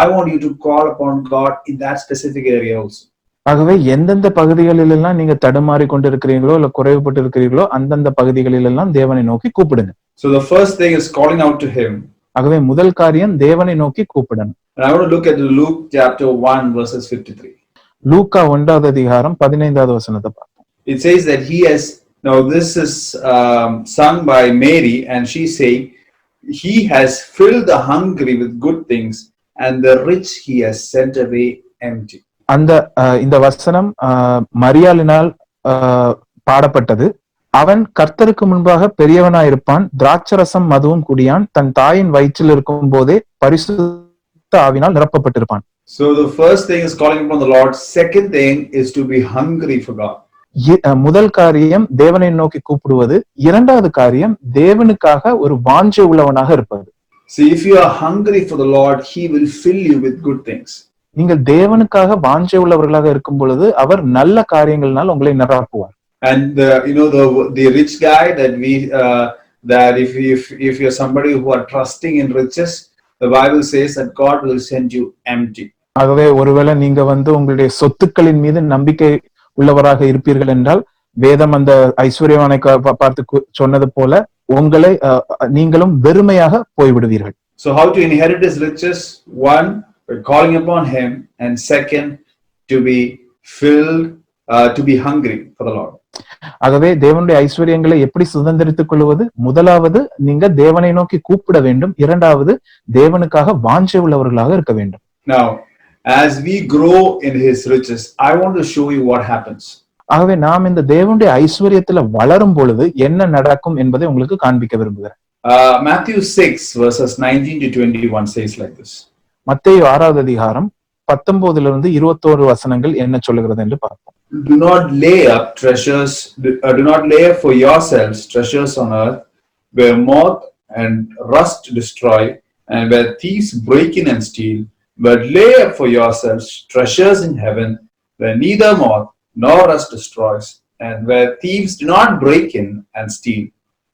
I want you to call upon God in that specific area also. ஆகவே எந்தெந்த பகுதிகளில் எல்லாம் நீங்க தடுமாறி கொண்டிருக்கிறீங்களோ இல்ல குறைவுபட்டு இருக்கிறீர்களோ அந்தந்த பகுதிகளில் எல்லாம் தேவனை நோக்கி கூப்பிடுங்க. So the first thing is calling out to him. ஆகவே முதல் காரியம் தேவனை நோக்கி கூப்பிடணும். And I want to look at Luke chapter 1 verses 53. லூக்கா 1வது அதிகாரம் 15வது வசனத்தை பார்ப்போம். It says that now this is sung by Mary and she saying, he has filled the hungry with good things and the rich he has sent away empty. இந்த வசனம் மரியாளினால் பாடப்பட்டது. அவன் கர்த்தருக்கு முன்பாக பெரியவனாயிருப்பான், திராட்சரசம் மதுவும் குடியான், தன் தாயின் வயிற்றில் இருக்கும் போதே பரிசுத்த ஆவினால் நிரப்பப்பட்டிருப்பான். So the first thing is calling upon the Lord. Second thing is to be hungry for God. முதல் காரியம் தேவனை நோக்கி கூப்பிடுவது. இரண்டாவது காரியம் தேவனுக்காக ஒரு வாஞ்சை உள்ளவனாக இருப்பது. See, if you are hungry for the Lord, he will fill you with good things. நீங்கள் தேவனுக்காக வாஞ்சை உள்ளவர்களாக இருக்கும் பொழுது அவர் நல்ல காரியங்களினால் உங்களை நிரப்புவார். And the rich guy that if you're somebody who are trusting in riches, the Bible says that God will send you empty. ஆகவே ஒருவேளை நீங்க உங்களுடைய சொத்துக்களின் மீது நம்பிக்கை உள்ளவராக இருப்பீர்கள் என்றால் வேதம் அந்த ஐஸ்வர்யவானை பார்த்து சொன்னது போல உங்களை நீங்களும் வெறுமையாக போய்விடுவீர்கள். So how to inherit his riches? One, by calling upon him, and second, to be filled, to be hungry for the Lord. ஆகவே தேவனுடைய ஐஸ்வர்யங்களை எப்படி சுதந்திரித்துக் கொள்வது? முதலாவது நீங்க தேவனை நோக்கி கூப்பிட வேண்டும். இரண்டாவது தேவனுக்காக வாஞ்சை உள்ளவர்களாக இருக்க வேண்டும். Now, as we grow in his riches, I want to show you what happens. ஆகவே நாம் இந்த தேவனுடைய ஐஸ்வர்யத்துல வளரும் பொழுது என்ன நடக்கும் என்பதை உங்களுக்கு காண்பிக்க விரும்புகிறேன். Matthew 6 verses 19 to 21 says like this. மத்தேயு 6வது அதிகாரம் 19 to 21 வசனங்கள் என்ன சொல்லுகிறது என்று பார்ப்போம். Do not lay up for yourselves treasures on earth, where moth and rust destroy, and where thieves break in and steal. But lay up for yourselves treasures in heaven, where neither moth nor rust destroys, and where thieves do not break in and steal.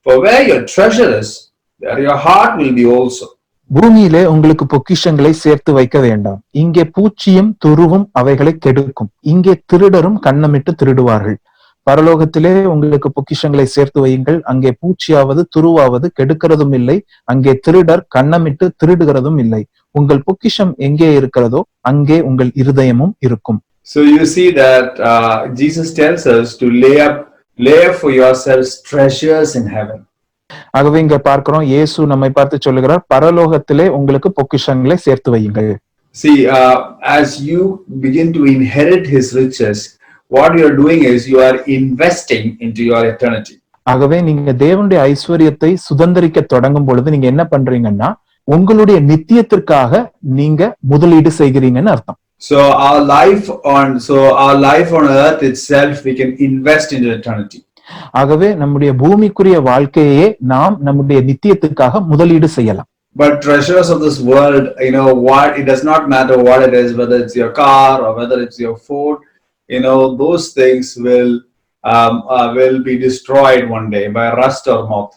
For where your treasure is, there your heart will be also. பூமியிலே உங்களுக்கு பொக்கிஷங்களை சேர்த்து வைக்க வேண்டாம். இங்கே பூச்சியும் துருவும் அவைகளை கெடுக்கும். இங்கே திருடரும் கன்னமிட்டு திருடுவார்கள். பரலோகத்திலே உங்களுக்கு பொக்கிஷங்களை சேர்த்து வையுங்கள். அங்கே பூச்சியாவது துருவாவது கெடுக்கிறதும் இல்லை. அங்கே திருடர் கன்னமிட்டு திருடுகிறதும் இல்லை. உங்கள் பொக்கிஷம் எங்கே இருக்கிறதோ அங்கே உங்கள் இருதயமும் இருக்கும். So you see that Jesus tells us to lay up for yourselves treasures in heaven. ஆகவே இங்க பார்க்கிறோம், இயேசு நம்மை பார்த்து சொல்லுகிறார், பரலோகத்திலே உங்களுக்கு பொக்கிஷங்களை சேர்த்து வையுங்கள். See, as you begin to inherit his riches, what you are doing is you are investing into your eternity. ஆகவே நீங்க தேவனுடைய ஐஸ்வரியத்தை சுதந்திரிக்க தொடங்கும் பொழுது நீங்க என்ன பண்றீங்கன்னா உங்களுடைய நித்தியத்திற்காக நீங்க முதலீடு செய்கிறீங்கன்னு அர்த்தம். So our life on earth itself, we can invest into eternity. ஆகவே நம்முடைய பூமிக்குரிய வாழ்க்கையே நாம் நம்முடைய நித்தியத்துக்காக முதலீடு செய்யலாம். But treasures of this world, what, it does not matter what it is, whether it's your car or whether it's your food, those things will be destroyed one day by rust or moth.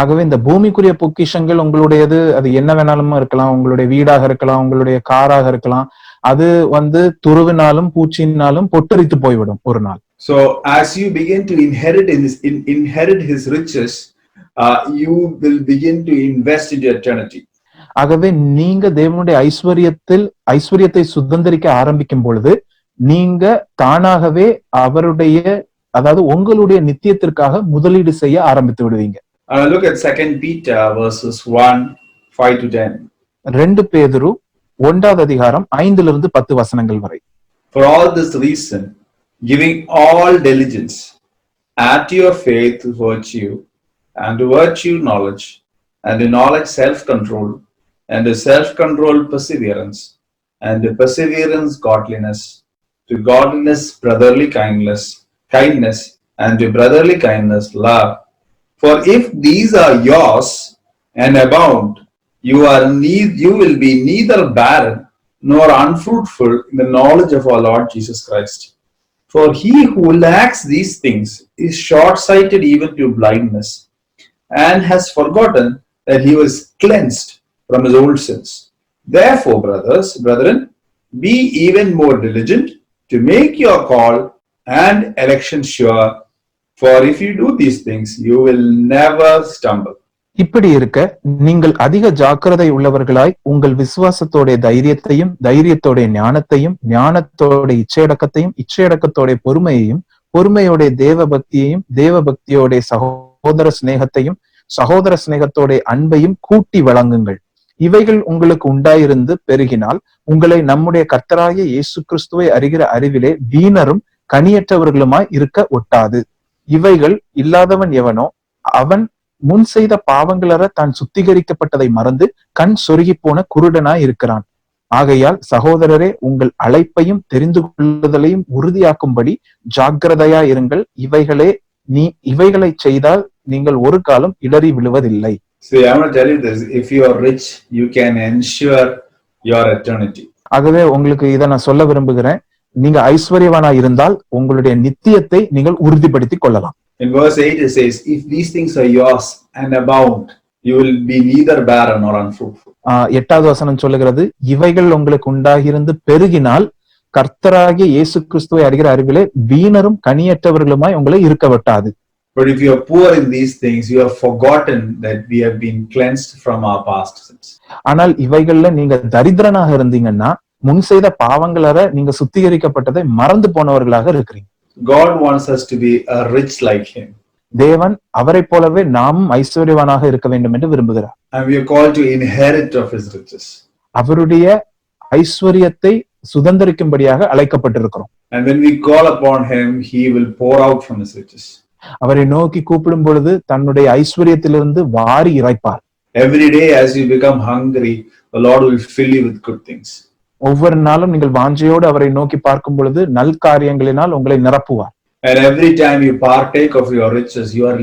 ஆகவே இந்த பூமிக்குரிய பொக்கிஷங்கள் உங்களுடையது, அது என்ன வேணாலும் இருக்கலாம், உங்களுடைய வீடாக இருக்கலாம், உங்களுடைய காராக இருக்கலாம், அது துருவினாலும் பூச்சினாலும் பொட்டரித்து போய்விடும் ஒரு நாள். So as you begin to inherit his riches, you will begin to invest in eternity. ஆகவே நீங்க தேவனுடைய ஐஸ்வரியத்தை சுதந்திரிக்க ஆரம்பிக்கும் பொழுது நீங்க தானாகவே அவருடைய, அதாவது உங்களுடைய நித்தியத்திற்காக முதலீடு செய்ய ஆரம்பித்து விடுவீங்க. Look at 2 Peter verses 1:5-10. 2 பேதுரு 1வது அதிகாரம் 5-10 வசனங்கள் வரை. For all this reason, giving all diligence, add to your faith virtue, and to virtue knowledge, and to knowledge self-control, and to self-control perseverance, and to perseverance godliness, to godliness brotherly kindness, and to brotherly kindness love. For if these are yours and abound, you will be neither barren nor unfruitful in the knowledge of our Lord Jesus Christ. For he who lacks these things is short-sighted even to blindness, and has forgotten that he was cleansed from his old sins. Therefore, brethren, be even more diligent to make your call and election sure. For if you do these things, you will never stumble. இப்படி இருக்க நீங்கள் அதிக ஜாக்கிரதை உள்ளவர்களாய் உங்கள் விசுவாசத்தோட தைரியத்தையும், தைரியத்தோட ஞானத்தையும், ஞானத்தோட இச்சையடக்கத்தையும், இச்சையடக்கத்தோட பொறுமையையும், பொறுமையோட தேவ பக்தியையும், தேவ பக்தியோட சகோதர சிநேகத்தையும், சகோதர சிநேகத்தோட அன்பையும் கூட்டி வழங்குங்கள். இவைகள் உங்களுக்கு உண்டாயிருந்து பெருகினால் உங்களை நம்முடைய கர்த்தராகிய இயேசு கிறிஸ்துவை அறிகிற அறிவிலே வீணரும் கனியற்றவர்களுமாய் இருக்க ஒட்டாது. இவைகள் இல்லாதவன் எவனோ அவன் முன் செய்த பாவங்களற தான் சுத்திகரிக்கப்பட்டதை மறந்து கண் சொருகி போன குருடனாய் இருக்கிறான். ஆகையால் சகோதரரே, உங்கள் அழைப்பையும் தெரிந்து கொள்ளுதலையும் உறுதியாக்கும்படி ஜாக்கிரதையா இருங்கள். இவைகளை செய்தால் நீங்கள் ஒரு காலம் இடறி விழுவதில்லை. So I want to tell you this, if you are rich, you can ensure your eternity. ஆகவே உங்களுக்கு இதை நான் சொல்ல விரும்புகிறேன், நீங்க ஐஸ்வர்யவானா இருந்தால் உங்களுடைய நித்தியத்தை நீங்கள் உறுதிப்படுத்தி கொள்ளலாம். In verse 8 it says, if these things are yours and abound, you will be neither barren nor unfruitful. 8வது வசனம் சொல்லுகிறது, இவைகள் உங்களுக்கு உண்டாகியிருந்து பெருகினால் கர்த்தராகிய இயேசு கிறிஸ்துவை அறிகிற அறிவிலே வீணரும் கனியற்றவர்களுமாய் உங்களை இருக்க விட்டாது. But if you are poor in these things, you have forgotten that we have been cleansed from our past sins. ஆனால் இவைகள்ல நீங்க தரித்திரனாக இருந்தீங்கன்னா முன் செய்த பாவங்களற நீங்க சுத்திகரிக்கப்பட்டதை மறந்து போனவர்களாக இருக்கிறீங்க. God wants us to be rich like him. தேவன் அவரை போலவே நாமும் ஐஸ்வர்யவானாக இருக்க வேண்டும் என்று விரும்புகிறார். And we are called to inherit of his riches. அவருடைய ஐஸ்வர்யத்தை சுதந்திரிக்கும்படியாக அழைக்கப்பட்டிருக்கிறோம். And when we call upon him, he will pour out from his riches. அவரை நோக்கி கூப்பிடும் பொழுது தன்னுடைய ஐஸ்வர்யத்திலிருந்து வாரி இறைப்பார். Every day as you become hungry, the Lord will fill you with good things. ஒவ்வொரு நாளும் நீங்கள் வாஞ்சையோடு அவரை நோக்கி பார்க்கும் பொழுது நல் காரியங்களினால் உங்களை நிரப்புவார். And every time you partake of your riches, you are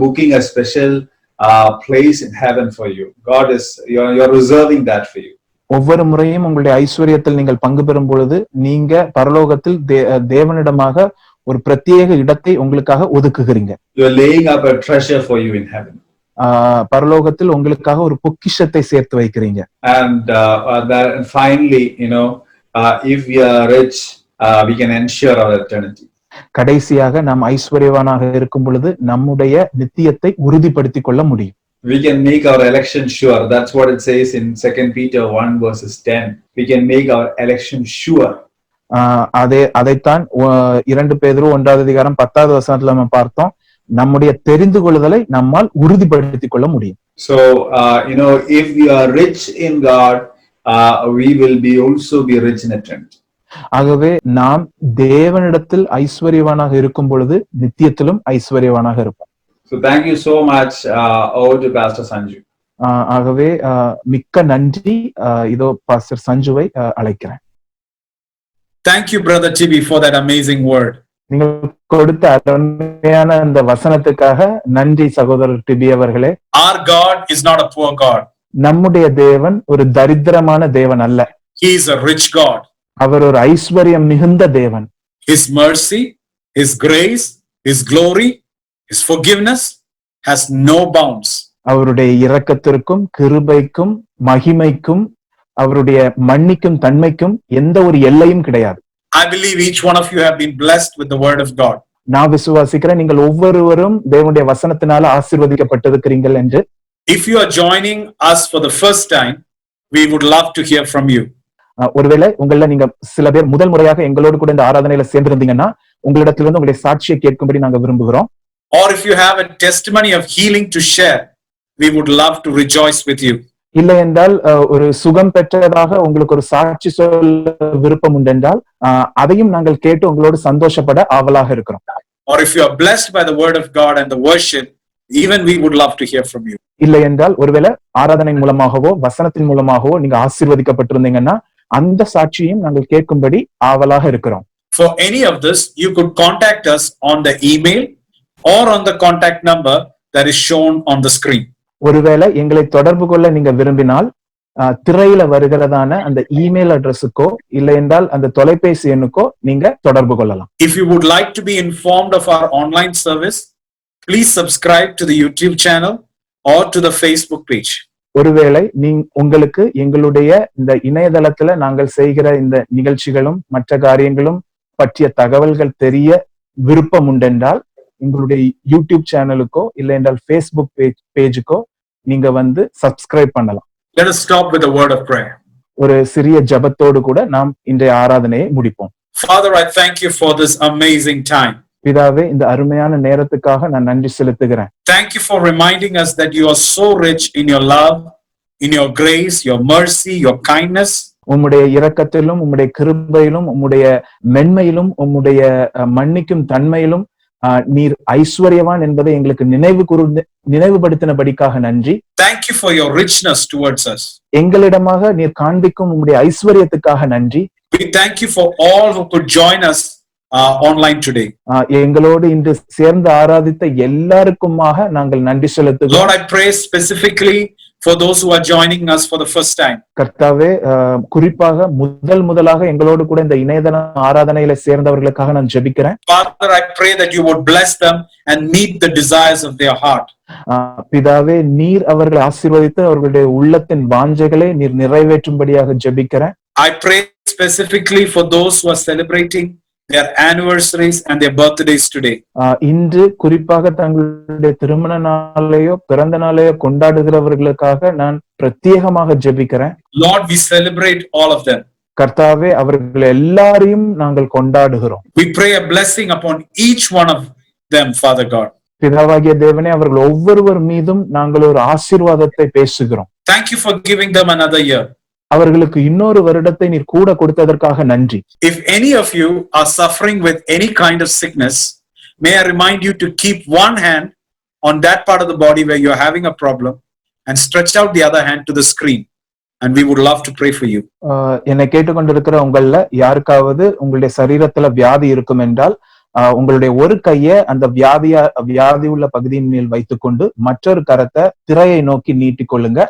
booking a special place in heaven for you. You're reserving that for you. ஒவ்வொரு முறையும் உங்களுடைய ஐஸ்வர்யத்தில் நீங்கள் பங்கு பெறும் பொழுது நீங்க பரலோகத்தில் தேவனிடமாக ஒரு பிரத்யேக இடத்தை உங்களுக்காக ஒதுக்குகிறீங்க. You are laying up a treasure for you in heaven. பரலோகத்தில் உங்களுக்காக ஒரு பொக்கிஷத்தை சேர்த்து வைக்கிறீங்க. And finally, if we are rich, we can ensure our eternity. கடைசியாக நாம் ஐஸ்வர்யவானாக இருக்கும் பொழுது நம்முடைய நித்தியத்தை உறுதிப்படுத்திக் கொள்ள முடியும். We can make our election sure. That's what it says in 2 Peter 1 verses 10. We can make our election sure. அதைத்தான் 2 பேதுரு 1வது அதிகாரம் 10வது வசனத்துல நம்ம பார்த்தோம். நம்முடைய தெரிந்து கொள்ளுதலை நம்மால் உறுதிப்படுத்திக் கொள்ள முடியும். So if we are rich in God, we will also be rich in eternity. ஆகவே நாம் தேவனிடத்தில் ஐஸ்வர்யவானாக இருக்கும் பொழுது நித்தியத்திலும் ஐஸ்வர்யவானாக இருப்போம். So thank you so much over to Pastor Sanju. ஆகவே மிக்க நன்றி. இதோ பாஸ்டர் சஞ்சுவை அழைக்கிறேன். Thank you, Brother Tibi, for that amazing word. நீங்கள் கொடுத்த அருமையான அந்த வசனத்துக்காக நன்றி சகோதரர் டிபி அவர்களே. Our God is not a poor God. நம்முடைய தேவன் ஒரு தரித்திரமான தேவன் அல்ல. He is a rich God. அவர் ஒரு ஐஸ்வர்யம் மிகுந்த தேவன். His mercy, His grace, His glory, His forgiveness has no bounds. அவருடைய இரக்கத்திற்கும் கிருபைக்கும் மகிமைக்கும் அவருடைய மன்னிக்கும் தன்மைக்கும் எந்த ஒரு எல்லையும் கிடையாது. I believe each one of you have been blessed with the word of God. நான் விசுவாசிக்கிறேன் நீங்கள் ஒவ்வொருவரும் தேவனுடைய வசனத்தினால ஆசீர்வதிக்கப்பட்டிருக்கிறீர்கள் என்று. If you are joining us for the first time, we would love to hear from you. ஒருவேளை உங்கள நீங்க சில பேர் முதல் முறையாக எங்களோடு கூட இந்த ஆராதனையில சேர்ந்திருந்தீங்கன்னா உங்களிடத்திலிருந்து உங்களுடைய சாட்சியை கேட்கும்படி நாங்க விரும்புகிறோம். Or if you have a testimony of healing to share, we would love to rejoice with you. இல்லை என்றால் ஒரு சுகம் பெற்றதாக உங்களுக்கு ஒரு சாட்சி சொல்ல விருப்பம் உண்டென்றால் அதையும் நாங்கள் கேட்டு உங்களோடு சந்தோஷப்பட ஆவலாக இருக்கிறோம். Or if you are blessed by the word of God and the worship, even we would love to hear from you. இல்லை என்றால் ஒருவேளை ஆராதனை மூலமாகவோ வசனத்தின் மூலமாகவோ நீங்க ஆசீர்வதிக்கப்பட்டிருந்தீங்கன்னா அந்த சாட்சியையும் நாங்கள் கேட்கும்படி ஆவலாக இருக்கிறோம். For any of this, you could contact us on the email or on the contact number that is shown on the screen. ஒருவேளை எங்களை தொடர்பு கொள்ள நீங்க விரும்பினால் திரையில வருகிறதான அந்த இமெயில் அட்ரஸுக்கோ இல்லை என்றால் அந்த தொலைபேசி எண்ணுக்கோ நீங்க தொடர்பு கொள்ளலாம். If you would like to be informed of our online service, please subscribe to the YouTube channel or to the Facebook page. ஒருவேளை உங்களுக்கு எங்களுடைய இந்த இணையதளத்துல நாங்கள் செய்கிற இந்த நிகழ்ச்சிகளும் மற்ற காரியங்களும் பற்றிய தகவல்கள் தெரிய விருப்பம் உண்டென்றால் எங்களுடைய யூடியூப் சேனலுக்கோ இல்லை என்றால் ஃபேஸ்புக் பேஜுக்கோ நீங்க வந்து சப்ஸ்கிரைப் பண்ணலாம். Let us stop with a word of prayer. ஒரு சிறிய ஜெபத்தோடு கூட நாம் இன்றைய ஆராதனையை முடிப்போம். Father, I thank you for this amazing time. பிதாவே, இந்த அருமையான நேரத்துக்காக நான் நன்றி செலுத்துகிறேன். Thank you for reminding us that you are so rich in your love, in your grace, your mercy, your kindness. உம்முடைய இரக்கத்திலும் உம்முடைய கிருபையிலும் உம்முடைய மென்மையிலும் உம்முடைய மன்னிக்கும் தன்மையிலும் நீர் ஐஸ்வர்யவான் என்பதை எங்களுக்கு நினைவுபடுத்தினபடிக்காக நன்றி. Thank you for your richness towards us. எங்களிடமாக நீர் காண்பிக்கும் உம்முடைய ஐஸ்வர்யத்துக்காக நன்றி. We thank you for all who could join us online today. எங்களோடு இன்று சேர்ந்து ஆராதித்த எல்லாருக்குமாக நாங்கள் நன்றி செலுத்துகிறோம். Lord, I pray specifically for those who are joining us for the first time. கர்த்தாவே, குறிப்பாக முதலாக எங்களோடு கூட இந்த இணையதள ஆராதனையில சேர்ந்தவர்களுக்காக நான் ஜெபிக்கிறேன். Father, I pray that you would bless them and meet the desires of their heart. பிதாவே, நீர் அவர்களை ஆசீர்வதித்து அவர்களுடைய உள்ளத்தின் வாஞ்சைகளை நீர் நிறைவேற்றும்படியாக ஜெபிக்கிறேன். I pray specifically for those who are celebrating their anniversaries and their birthdays today. இன்று குறிப்பாக தங்களுடைய திருமண நாளையோ பிறந்த நாளையோ கொண்டாடுகிறவர்களுக்காக நான் பிரத்யேகமாக ஜெபிக்கிறேன். Lord, we celebrate all of them. கர்த்தாவே, அவர்கள் எல்லாரையும் நாங்கள் கொண்டாடுகிறோம். We pray a blessing upon each one of them, Father God. பிதாவாகிய தேவனே, அவர்கள் ஒவ்வொருவர் மீதும் நாங்கள் ஒரு ஆசீர்வாதத்தை பேசுகிறோம். Thank you for giving them another year. அவர்களுக்கு இன்னொரு வருடத்தை நீர் கூட கொடுத்ததற்காக நன்றி. If any of you are suffering with any kind of sickness, may I remind you to keep one hand on that part of the body where you're having a problem and stretch out the other hand to the screen, and we would love to pray for you. என்னை கேட்டுக்கொண்டிருக்கிற உங்கள யாருக்காவது உங்களுடைய சரீரத்துல வியாதி இருக்கும் என்றால் உங்களுடைய ஒரு கையை அந்த வியாதி உள்ள பகுதியின் மேல் வைத்துக்கொண்டு மற்றொரு கரத்தை திரையை நோக்கி நீட்டிக்கொள்ளுங்க.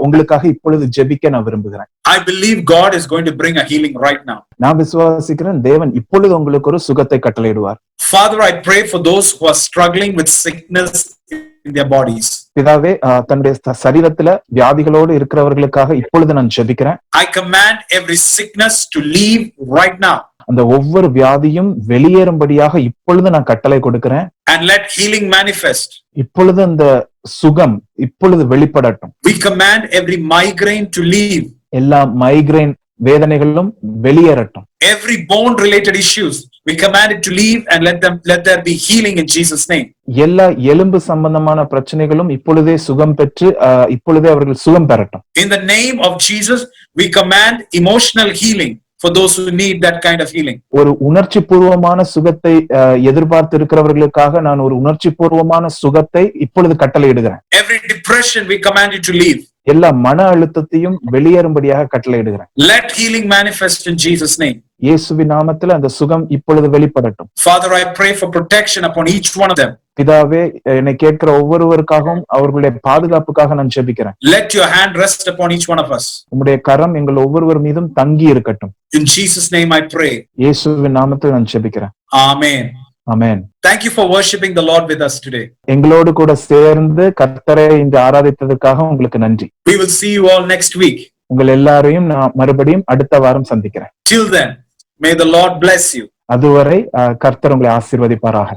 உங்களுக்காக இப்பொழுது ஜெபிக்க நான் விரும்புகிறேன். I believe God is going to bring a healing right now. நான் விசுவாசிக்கிறேன் தேவன் இப்பொழுது உங்களுக்கு ஒரு சுகத்தை கட்டளையிடுவார். Father, I pray for those who are struggling with sickness in their bodies. பிதாவே, தன்னுடைய சரீரத்துல வியாதிகளோடு இருக்கிறவர்களுக்காக இப்பொழுது நான் ஜெபிக்கிறேன். I command every sickness to leave right now. அந்த ஒவ்வொரு வியாதியும் வெளியேறும்படியாக இப்பொழுது நான் கட்டளை கொடுக்கிறேன். And let healing manifest. இப்பொழுது அந்த சுகம் இப்பொழுது வெளிப்படட்டும். We command every migraine to leave. எல்லா மைக்ரைன் வேதனைகளும் வெளியேறட்டும். Every bone related issues, we command it to leave and let there be healing in Jesus' name. எல்லா எலும்பு சம்பந்தமான பிரச்சனைகளும் இப்பொழுதே சுகம் பெற்று இப்பொழுதே அவர்கள் சுகம் பெறட்டும். In the name of Jesus, we command emotional healing for those who need that kind of healing. ஒரு உணர்ச்சி பூர்வமான சுகத்தை எதிர்பார்த்து இருக்கிறவர்களுக்காக நான் ஒரு உணர்ச்சி பூர்வமான சுகத்தை இப்பொழுது கட்டளையிடுகிறேன். Every depression, we command it to leave. எல்லா மன அழுத்தத்தையும் வெளியேறும்படியாக கட்டளையிடுகிறேன். Let healing manifest in Jesus' name. இயேசுவின் நாமத்தில் அந்த சுகம் இப்பொழுது வெளிப்படட்டும். Father, I pray for protection upon each one of them. பிதாவே, என்னை கேட்கிற ஒவ்வொருவருக்காகவும் அவர்களுடைய பாதுகாப்புக்காக நான் ஜெபிக்கிறேன். Let your hand rest upon each one of us. உம்முடைய கரம் எங்கள் ஒவ்வொருவர் மீதும் தங்கி இருக்கட்டும். In Jesus' name I pray. இயேசுவின் நாமத்தில் நான் ஜெபிக்கிறேன். Amen. Amen. Thank you for worshiping the Lord with us today. எங்களோடு கூட சேர்ந்து கர்த்தரை இன்று ஆராதித்ததற்காக உங்களுக்கு நன்றி. We will see you all next week. உங்கள் எல்லாரையும் நான் மறுபடியும் அடுத்த வாரம் சந்திக்கிறேன். Till then, may the Lord bless you. அதுவரை கர்த்தர் உங்களை ஆசீர்வதிப்பாராக.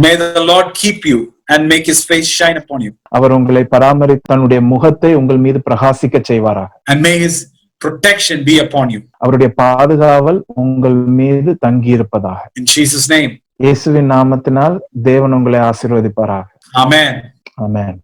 May the Lord keep you and make his face shine upon you. அவர் உங்களை பராமரித்து தன்னுடைய முகத்தை உங்கள் மீது பிரகாசிக்க செய்வாராக. And may his protection be upon you. அவருடைய பாதுகாவல் உங்கள் மீது தங்கி இருப்பதாக. In Jesus' name. இயேசுவின் நாமத்தினால் தேவன் உங்களை ஆசீர்வதிப்பாராக. Amen. ஆமென்.